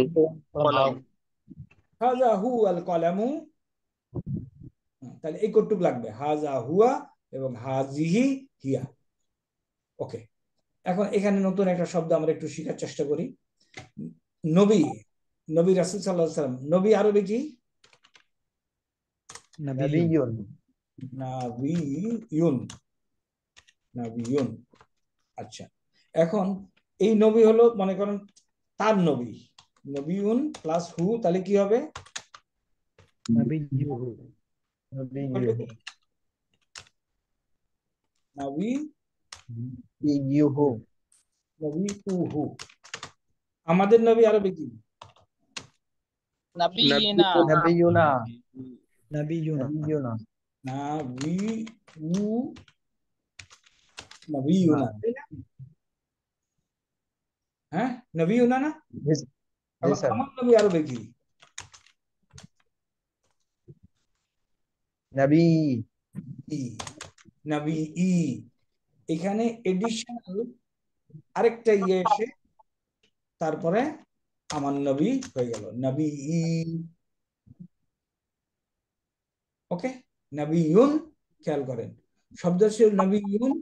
قلم. হাজা হুয়াল কলামু, তাহলে এই কতটুকু লাগবে, হাজা হুয়া এবং হাজিহি হিয়া। ওকে, এখন এখানে নতুন একটা শব্দ আমরা একটু শেখার চেষ্টা করি। নবী, নবী রাসূল সাল্লাল্লাহু আলাইহি ওয়াসাল্লাম, নবী আরবি কি? نبي نبي নাবিয়ুন, নাবিয়ুন। আচ্ছা, এখন এই নবী হলো মনে করেন তার নবী, নবিউন প্লাস হু, তাহলে কি হবে? نبيه نبي নবী, نبيه নবী হু। আমাদের নবী আরবি কি? نبينا نبينا نبينا نبينا নাবিউ, নবিউনা, نعم তাই না? হ্যাঁ, নবিউনা না? جي এখন سر আমার নবী আরবি কি? نبي ই, নবী ই। এখানে এডিশনাল আরেকটা ইয়ে এসে তারপরে আমার নবী হয়ে গেল নবী ই। ওকে, নবিউন, খেয়াল করেন শব্দ ছিল নবিউন,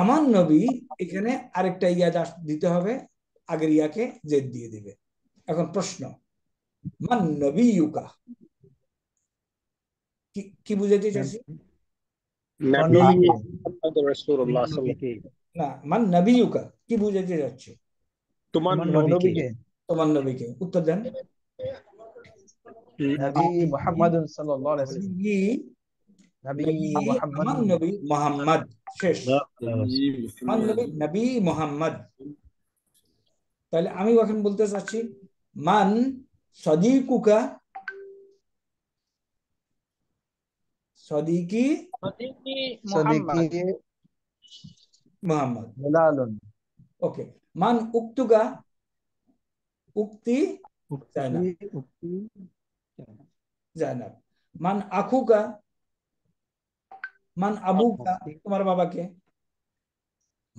আমার নবী, এখানে আরেকটা ইয়া দিতে হবে, আগের ইয়াকে জেদ দিয়ে দিবে। এখন প্রশ্ন, মান নবিয়ুকা, কি বুঝাইতে চাইছি? ونبي محمد رسول الله صلى الله عليه وسلم. না, মান নবিয়ুকা কি বুঝাইতে যাচ্ছে? তোমার তোমার নবীকে نبي তোমার নবীকে, উত্তর দেন। نبي محمد صلى الله عليه وسلم নবী, نبي নবী محمد আমার নবী মোহাম্মদ, শেষ। نبي আমার محمد. নবী নবী মোহাম্মদ। তাহলে আমি এখন বলতে চাচ্ছি মান সদিকুকা, সদিকি صديقي صديقي محمد মোহাম্মদ। بلال ওকে, মান উক্তুকা, উক্তি জায়নাব, أختي জায়নাব। মান আখুকা, মান আবুকা, তোমার বাবাকে।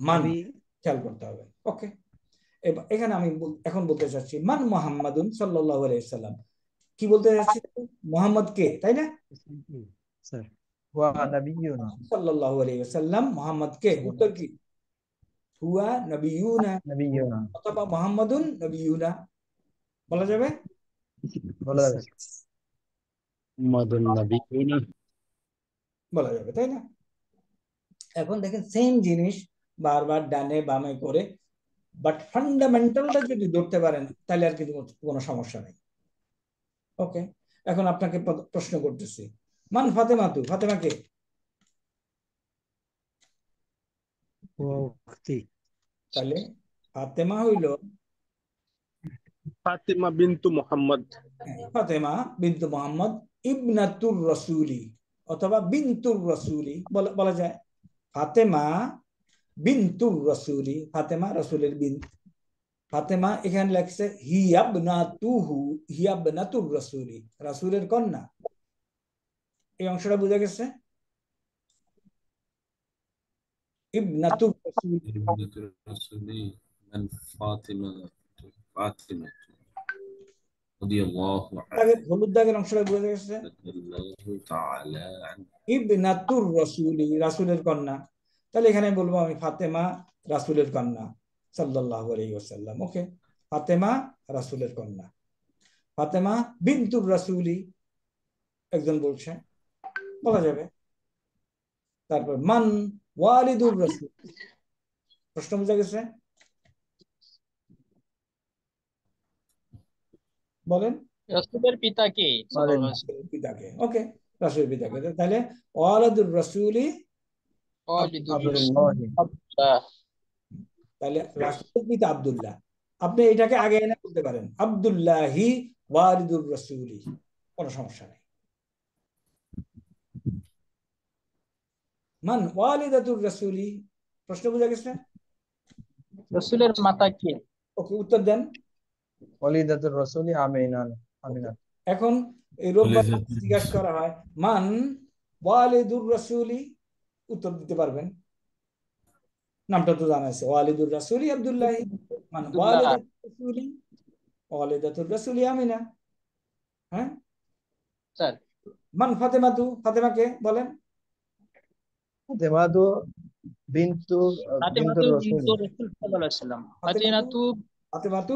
মান, نبي খেয়াল করতে হবে। ওকে, এখানে আমি এখন বলতে চাচ্ছি মান মুহাম্মাদুন সাল্লাল্লাহু আলাইহি সাল্লাম, কি বলতে চাচ্ছি? মুহাম্মদ কে, তাই না? سر هو نبينا সাল্লাল্লাহু আলাইহি ওয়াসাল্লাম, মুহাম্মদ কে, উত্তর কি? হুয়া নবিয়ুনা, نبينا অথবা মুহাম্মাদুন নবিয়ুনা বলা যাবে, بلال محمد نبينا বলা যাবে, তাই না? এখন দেখেন সেম জিনিস বারবার ডানে বামে করে, বাট ফান্ডামেন্টালটা যদি ধরতে পারেন তাহলে আর কিন্তু কোনো সমস্যা নেই। ওকে, এখন আপনাকে প্রশ্ন করতেছি, মান ফাতেমা তু, ফাতেমা কে? وأختي তাহলে ফাতেমা হইল ফাতিমা বিনতু মুহাম্মদ। ফাতেমা বিনতু মোহাম্মদ ইবনাতুর রসুলি, অথবা বিনতুর রসুলি বলা যায়। ফাতেমা বিনতুর রসুলি, ফাতেমা রসুলের বিন। ফাতেমা এখানে লেখছে হিয়াবনাতুহু, হিয়াবনাতুর রসুলি, রাসূলের কন্যা। এই অংশটা বুঝা গেছে? ইবনাতুর রসুলি, ابنة الرسول من فاطمة فاطمة رضي الله عنها হলুদ দাগের অংশটা বুঝা গেছে? رضي الله تعالى عنها. ইবনাতুর রসুলি, রাসূলের কন্যা। তাহলে এখানে বলবো আমি ফাতেমা রাসূলের কন্যা সাল্লাল্লাহু আলাইহি ওয়াসাল্লাম। ওকে, ফাতেমা রাসূলের কন্যা। ফাতেমা বিনতুর রাসূলি একজন বলছে, বলা যাবে। তারপর মান ওয়ালিদুর রাসূল, প্রশ্ন বুঝা গেছে? বলেন। রাসূলের পিতা কে? সাল্লাল্লাহু আলাইহি রাসূলের পিতাকে। ওকে, রাসূলের পিতাকে। তাহলে ওয়ালাদুর রাসূলি ওয়ালিদুর আব্দুল্লাহ। আব্দুল্লাহ। তাহলে রাসূলের পিতা আব্দুল্লাহ। আপনি এটাকে আগে এনে বলতে পারেন আব্দুল্লাহি ওয়ালিদুর রাসূলি, কোনো সমস্যা নেই। মান ওয়ালিদাতুর রাসূলি, প্রশ্ন বুঝা গেছে? রাসূলের মাতা কে? ওকে, উত্তর দেন। ওয়ালিদাতুর রাসূলি আমিনা। আমিনা। এখন এই রোববার জিজ্ঞাসা করা হয় মান ওয়ালিদুর রাসূলি, উত্তর দিতে পারবেন। নামটা তো জানা আছে, ওয়ালিদুর রাসূলি আব্দুল্লাহ। মান আব্দুল্লাহ। ওয়ালিদাতুর রাসূলি, ওয়ালিদাতুর রাসূলি আমিনা। হ্যাঁ, স্যার মান ফাতেমাতু, ফাতেমাকে বলেন। ফাতেমাতু বিনতুর ফাতিমাতু রাসূল। বিনতু রাসূল সাল্লাল্লাহু আলাইহি ওয়াসাল্লাম। ফাতেমাতু, ফাতেমাতু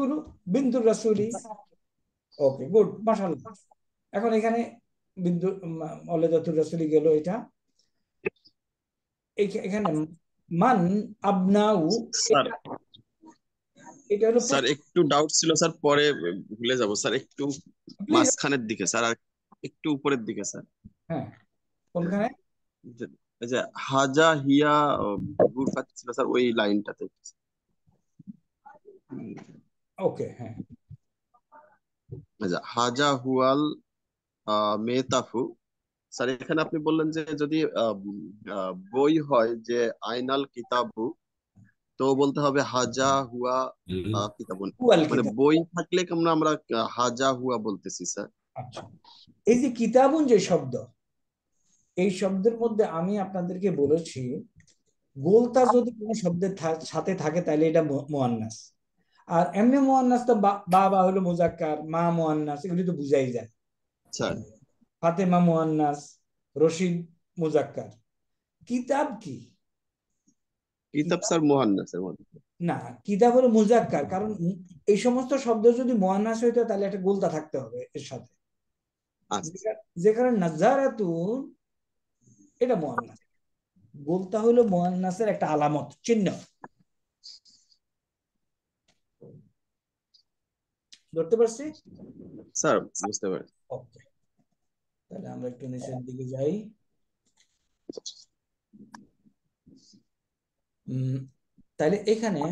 বিনতুর রাসূলি। ওকে, গুড, মাশাআল্লাহ। এখন এখানে বিন্দু ওয়ালিদাতুর রাসূলি গেল, এটা এখানে মান আবনাউ, স্যার এটা হলো স্যার একটু ডাউট ছিল স্যার, পরে ভুলে যাব স্যার। একটু প্লিজ। মাঝখানের দিকে স্যার, আর একটু উপরের দিকে স্যার। হ্যাঁ, কোনখানে? এই যে হাজা হিয়া গুরফাত ছিল স্যার, ওই লাইনটাতে। ওকে, হ্যাঁ, আচ্ছা, হাজা হুয়াল মেতাফু। স্যার এখানে আপনি বললেন যে যদি বই হয় যে আইনাল কিতাবু, তো বলতে হবে হাজা হুয়া কিতাবুন। হুয়াল মানে কিতাব। বই থাকলে কেমন আমরা হাজা হুয়া বলতেছি স্যার? আচ্ছা, এই যে কিতাবুন যে শব্দ, এই শব্দের মধ্যে আমি আপনাদেরকে বলেছি গোলতা যদি কোনো শব্দের সাথে থাকে তাহলে এটা মুয়ান্নাস। আর এমনি মুয়ান্নাস তো বাবা হলো মুজাক্কার, মা মুয়ান্নাস, এগুলি তো বুঝাই যায়। স্যার ফাতেমা মুয়ান্নাস, রশিদ মুজাক্কার। কিতাব কি? কিতাব স্যার মুহান্নাসের মধ্যে। না, কিতাব হলো মুজাক্কার, কারণ এই সমস্ত শব্দ যদি মুয়ান্নাস হইতো তাহলে একটা গোলতা থাকতে হবে এর সাথে। আচ্ছা যে কারণে নাজারাতুন এটা মুয়ান্নাস। গোলতা হলো মুয়ান্নাসের একটা আলামত, চিহ্ন। ধরতে পারছি? স্যার, বুঝতে পারছি। ওকে, তাহলে আমরা একটু নিচের দিকে যাই। তাহলে এখানে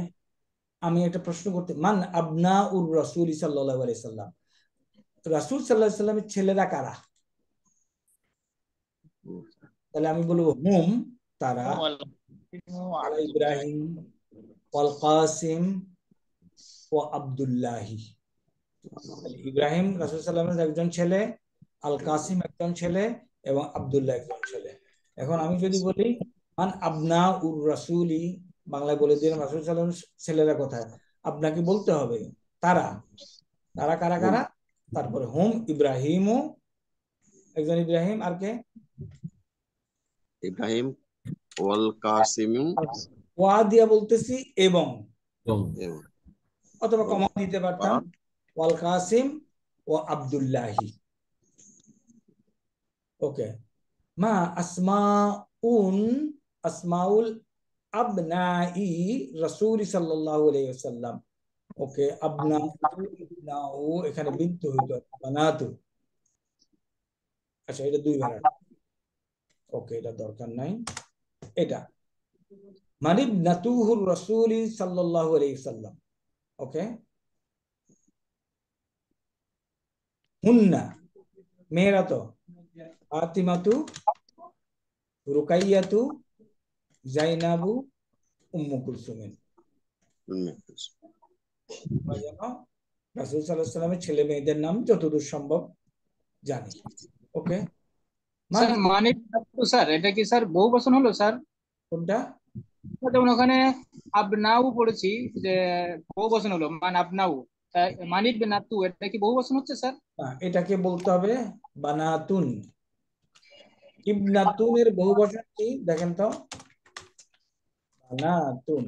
আমি একটা প্রশ্ন করতে, মান আবনা উর রাসূল সাল্লাল্লাহু আলাইহি সাল্লাম, রাসূল সাল্লাল্লাহু আলাইহি সাল্লামের ছেলেরা কারা? তাহলে আমি বলবো হুম, তারা ইব্রাহিম ওয়াল কাসিম ও আব্দুল্লাহি। ইব্রাহিম রাসূল সাল্লাল্লাহু আলাইহি একজন ছেলে, আল কাসিম একজন ছেলে, এবং আব্দুল্লাহ একজন ছেলে। এখন আমি যদি বলি মান আবনা উর রাসূলি, বাংলায় বলে দিলাম রাসূল সাল্লাল্লাহু আলাইহি ওয়াসাল্লামের ছেলেরা কোথায়, আপনাকে বলতে হবে তারা তারা কারা কারা। তারপরে হুম ইব্রাহিমও, একজন ইব্রাহিম, আর কে? ইব্রাহিম ওয়াল কাসিম। ওয়া দিয়া বলতেছি এবং, এবং অথবা কমা দিতে পারতাম, ওয়াল কাসিম ও আব্দুল্লাহি। ওকে, মা আসমাউন, আসমাউল আবনাই রাসূল সাল্লাল্লাহু আলাইহি ওয়াসাল্লাম। ওকে, আবনা, ইবনাউ, এখানে বিন্তু হইতো বানাতু। আচ্ছা, এটা দুই বার। ওকে, এটা দরকার নাই। এটা মানিব নাতুহুর রাসূল সাল্লাল্লাহু আলাইহি ওয়াসাল্লাম। ওকে, হুন্না মেয়েরা তো ফাতিমাতু, রুকাইয়াতু, জাইনাবু, উম্মু কুলসুমিন। আমরা যেন রাসূল সাল্লাল্লাহু আলাইহি ওয়াসাল্লামের ছেলে মেয়েদের নাম যতদূর সম্ভব জানি। ওকে, স্যার মানিক স্যার এটা কি স্যার বহুবচন হলো স্যার? কোনটা? যেমন ওখানে আবনাউ পড়েছি, যে বহুবচন হলো মান আবনাউ। মানিক নাতু এটা কি বহুবচন হচ্ছে স্যার? না, এটাকে বলতে হবে বানাতুন। ইবনাতুনের বহুবচন কি দেখেন তো? বানাতুন,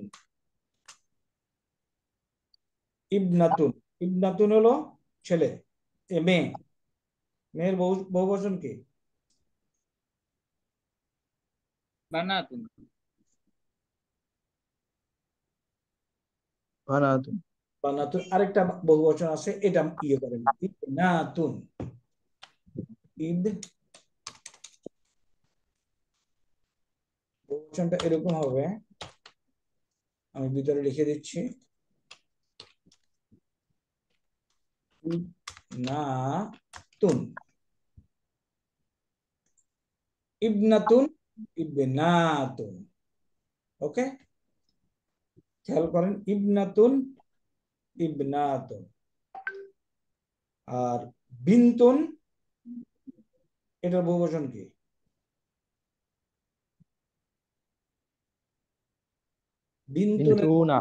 ইবনাতুন। ইবনাতুন হলো ছেলে, মেয়ে। মেয়ের বহুবচন কি? বানাতুন। বানাতুন। বানাতুন। আরেকটা বহুবচন আছে, এটা ইয়ে করেন, ইবনাতুন। বহুবচনটা এরকম হবে, আমি ভিতরে লিখে দিচ্ছি, ইবনাতুন, ইবনাতুন, ইবনাতুন। ওকে, খেয়াল করেন, ইবনাতুন, ইবনাতুন। আর বিনতুন, এটার বহুবচন কি? বিনতুন, বিনতুনা।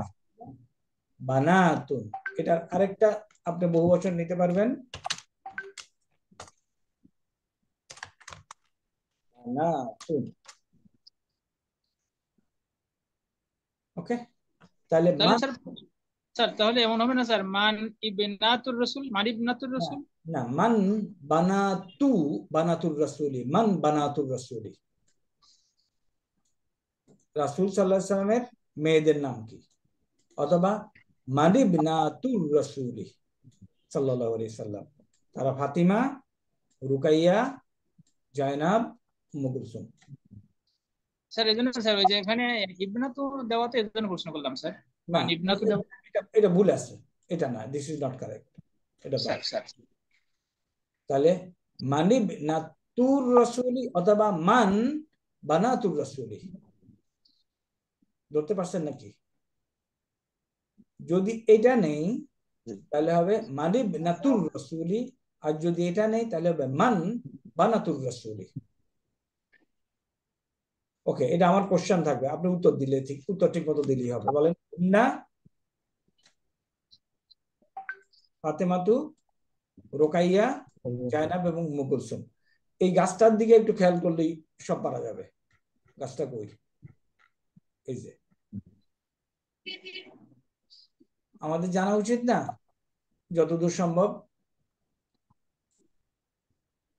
বানাতুন। এটার আরেকটা আপনি বহুবচন নিতে পারবেন, বানাতুন। ওকে, তাহলে তাহলে মান, স্যার, স্যার তাহলে এমন হবে না স্যার, মান ইবনাতুর রাসূল, মান ইবনাতুর না, রাসূল? না, মান বানাতু, বানাতুর রাসূলি, মান বানাতুর রাসূলি। রাসূল সাল্লাল্লাহু আলাইহি সাল্লামের মেয়েদের নাম কি? অথবা মান ইবনাতুর রাসূলি সাল্লাল্লাহু আলাইহি সাল্লাম, তারা ফাতিমা, রুকাইয়া, জায়নাব, উম্মু কুলসুম। স্যার এই জন্য স্যার ওই যে এখানে ইবনাতু দেওয়াতে এর জন্য প্রশ্ন করলাম স্যার, না, মান ইবনাতু দেওয়া। এটা ভুল আছে, এটা না, দিস ইজ নট কারেক্ট, এটা স্যার ভুল। স্যার তাহলে মানিব নাতুর রসুলি অথবা মান বানাতুর রসুলি, ধরতে পারছেন নাকি? যদি এটা নেই তাহলে হবে মানিব নাতুর রসুলি, আর যদি এটা নেই তাহলে হবে মান বানাতুর রসুলি। ওকে, এটা আমার কোশ্চেন থাকবে, আপনি উত্তর দিলে ঠিক, উত্তর ঠিক মতো দিলেই হবে। বলেন, না ফাতেমাতু, রোকাইয়া, জায়নাব এবং উম্মু কুলসুম। এই গাছটার দিকে একটু খেয়াল করলেই সব পারা যাবে। গাছটা কই? এই যে, আমাদের জানা উচিত না যতদূর সম্ভব।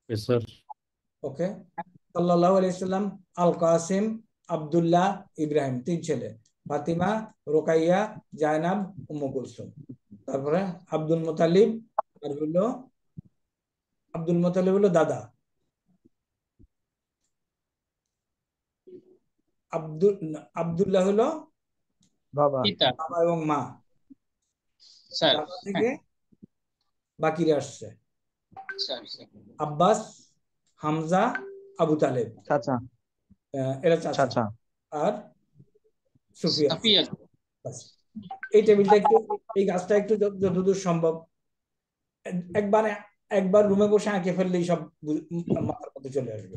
স্যার। ওকে, সাল্লাল্লাহু আলাইহি সাল্লাম, আল কাসিম, আব্দুল্লাহ, ইব্রাহিম, 3 ছেলে, ফাতিমা, রোকাইয়া, জায়নাব, উম্মু কুলসুম। তারপরে আব্দুল মুতালিব, আর হলো আব্দুল মুতালিব হলো দাদা, আব্দুল্লাহ হলো বাবা। পিতা। বাবা এবং মা। স্যার দাদা থেকে বাকিরা আসছে, স্যার আব্বাস, হামজা, আবু তালেব, চাচা। এরা চাচা, চাচা। আর সুফিয়া। সাফিয়া। বাস। এই টেবিলটা একটু, এই গাছটা একটু যতদূর সম্ভব একবার একবার রুমে বসে আঁকে ফেললেই সব মাথার মধ্যে চলে আসবে।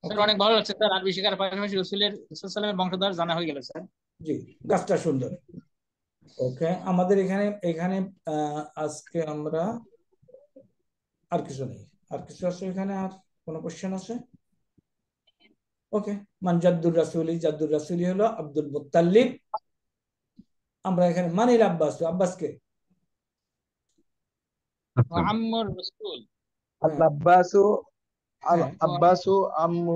স্যার অনেক ভালো লাগছে স্যার, আরবি শেখার পাশাপাশি রাসূলের সাল্লাল্লাহু বংশধর জানা হয়ে গেল স্যার। জি, গাছটা সুন্দর। ওকে, আমাদের এখানে এখানে আজকে আমরা আর কিছু নেই, আর কিছু আছে এখানে? আর কোনো কোশ্চেন আছে? ওকে, মান জাদ্দুর রাসূলি, জাদ্দুর রাসূলি হলো আব্দুল মুত্তালিব। আমরা এখানে মানিল আব্বাস, আব্বাসকে আম্মুর রাসূল। আল আব্বাসু, আল হ্যাঁ, আব্বাসু আম্মু,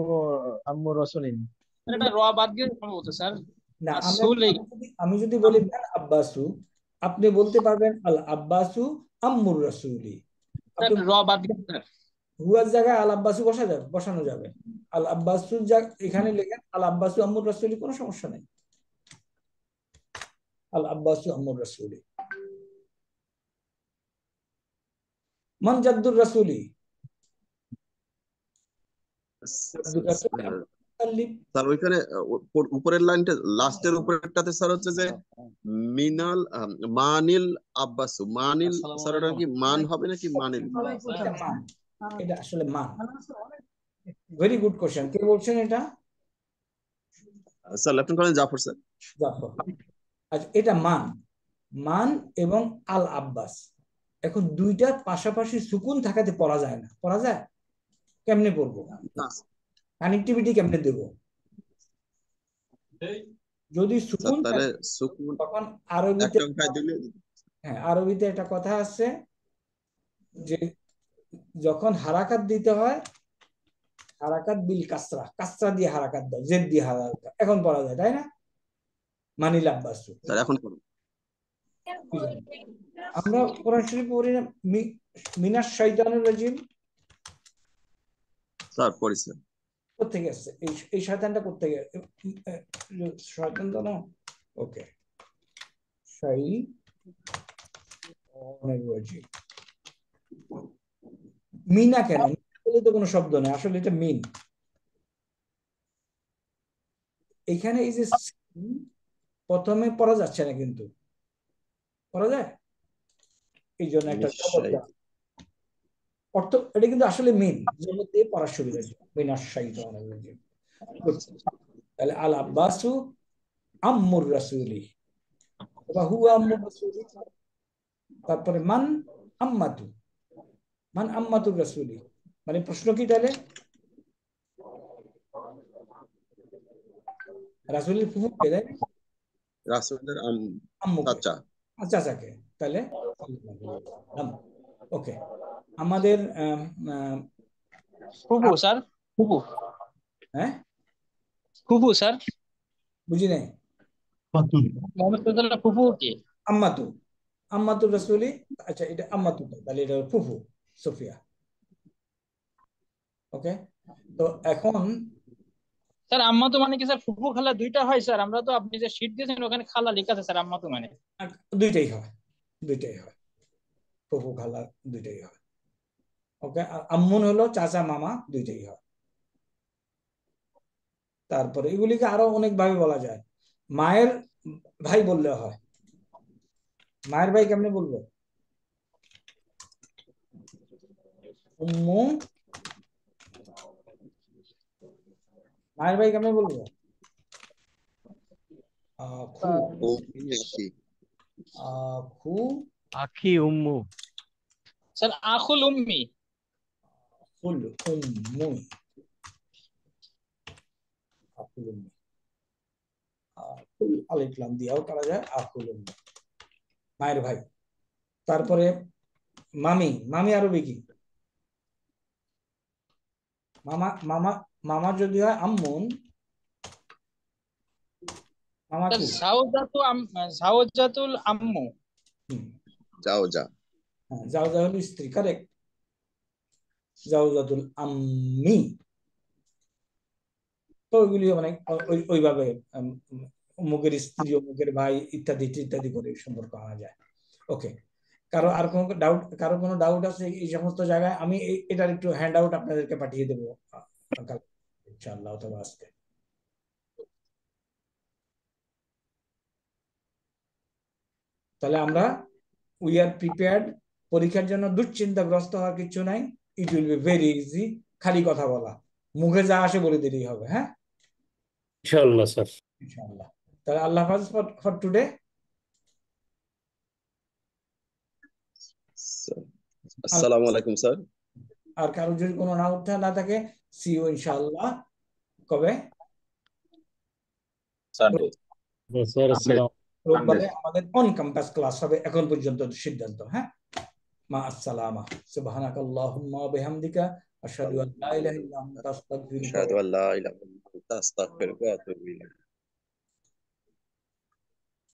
আম্মু রাসূলিন। স্যার এটা র বাদ দিয়ে সম্ভবত স্যার, না, রাসূল। আমি যদি বলি মান আব্বাসু, আপনি বলতে পারবেন আল আব্বাসু আম্মুর রাসূলি। স্যার র বাদ দিয়ে স্যার। হুয়ার জায়গায় আল আব্বাসু বসানো যাবে। আল আব্বাসু এখানে লেখেন আল আব্বাসু আম্মুর রাসূলি, কোনো সমস্যা নেই। আল আব্বাসু আম্মুর রাসূলি। মান জাদ্দুর রাসূলি, জাদ্দুর রাসূলি আব্দুল মুত্তালিব। স্যার ওইখানে উপরের লাইনটা, লাস্টের উপরেরটাতে স্যার হচ্ছে যে মিনাল মানিল আব্বাসু, মানিল স্যার ওটা কি মান হবে নাকি মানিল? এটা মান, এটা আসলে মান। ভেরি গুড কোশ্চেন, কে বলছেন এটা? Sir lieutenant colonel Zafar sir. Zafar. আচ্ছা, এটা মান, মান এবং আল আব্বাস। এখন দুইটার পাশাপাশি সুকুন থাকাতে পড়া যায় না। পড়া যায়? কেমনে পড়বো? কানেক্টিভিটি কেমনে দেব? যদি সুকুন তাহলে থাকে সুকুন তখন আরবিতে, একটা উঠায় দিলে, হ্যাঁ, আরবিতে একটা কথা আছে যে যখন হারাকাত দিতে হয়, হারাকাত বিল কাসরা, কাসরা দিয়ে হারাকাত দাও, জেদ দিয়ে হারাকাত, এখন পড়া যায়, তাই না? মানিল আব্বাসু। স্যার এখন করুন। আমরা কোরআন শরীফ পড়ি না মিনাশ শাইতানির রাজিম? স্যার পড়ি স্যার। কোথেকে আসছে এই শয়তানটা? কোথেকে? শয়তান তো না। ওকে, শাইতানির রাজিম। মিনা কেন? বলে তো কোনো শব্দ নেই, আসলে এটা মিন। এখানে এই যে প্রথমে পড়া যাচ্ছে না, কিন্তু পড়া যায়, এই জন্য একটা অর্থ। এটা কিন্তু আসলে মিন, জন্য পড়ার সুবিধা। মিনাশ শাইতানির রাজিম। তাহলে আল আব্বাসু আম্মুর রাসূলি, হুয়া আম্মুর রাসূলি। তারপরে মান আম্মাতুর রাসূলি, মানে প্রশ্ন কি তাহলে? রাসূলের ফুফু কে? দেয় রাসূলের আম্মুকে, চাচাকে। তাহলে ওকে, আমাদের ফুফু স্যার, ফুফু। হ্যাঁ, ফুফু স্যার, বুঝি নাই। মোহাম্মদ সাল্লাল্লাহু ফুফু কি? আম্মাতুর রাসূলি। আচ্ছা, এটা আম্মাতু, তাহলে এটা ফুফু সুফিয়া। ওকে, তো এখন স্যার আম্মাতু মানে কি স্যার? ফুফু খালা দুইটা হয় স্যার? আমরা তো আপনি যে শীট দিয়েছেন ওখানে খালা লেখা আছে স্যার, আম্মাতু মানে দুইটাই হয়, ফুফু খালা দুইটাই হয়। ওকে, আর আম্মুন হলো চাচা মামা, দুইটাই হয়। তারপরে এগুলিকে আরো অনেক ভাবে বলা যায়। মায়ের ভাই বললে হয়। মায়ের ভাই কেমনে বলবো? উম্মু। মায়ের ভাই কেমনে বলবো? আখু। আখি উম্মু। স্যার আখুল উম্মি। আলিফ লাম দিয়েও করা যায়, আখুল উম্মি, মায়ের ভাই। তারপরে মামি আরবি কি? মামা যদি হয় আম্মুন, মামা কি? জাওজাতুল আম্মু। জাওজা হলো স্ত্রী, কারেক্ট। জাওজাতুল আম্মি। তো ওইগুলি মানে ওইভাবে অমুকের স্ত্রী, অমুকের ভাই, ইত্যাদি ইত্যাদি করে সম্পর্ক আনা যায়। ওকে, কারো কোনো ডাউট আছে এই সমস্ত জায়গায়? আমি এটার একটু হ্যান্ড আউট আপনাদেরকে পাঠিয়ে দেবো ইনশাআল্লাহ অথবা আজকে। তাহলে আমরা উই আর প্রিপেয়ার্ড। পরীক্ষার জন্য দুশ্চিন্তাগ্রস্ত হওয়ার কিছু নাই। ইট উইল বি ভেরি ইজি। খালি কথা বলা, মুখে যা আসে বলে দিলেই হবে। হ্যাঁ, ইনশাআল্লাহ স্যার। ইনশাআল্লাহ। তাহলে আল্লাহ হাফেজ ফর টুডে। আসসালামু আলাইকুম স্যার। আর কারো যদি কোনো না থাকে, সি ইউ ইনশাআল্লাহ। কবে? রোববারে আমাদের অন ক্যাম্পাস ক্লাস হবে, এখন পর্যন্ত সিদ্ধান্ত। হ্যাঁ, মা আসসালামা। সুবহানাকাল্লাহুম্মা ওয়া বিহামদিকা আশহাদু আন লা ইলাহা ইল্লা আনতা আস্তাগফিরুকা ওয়া আতুবু ইলাইক।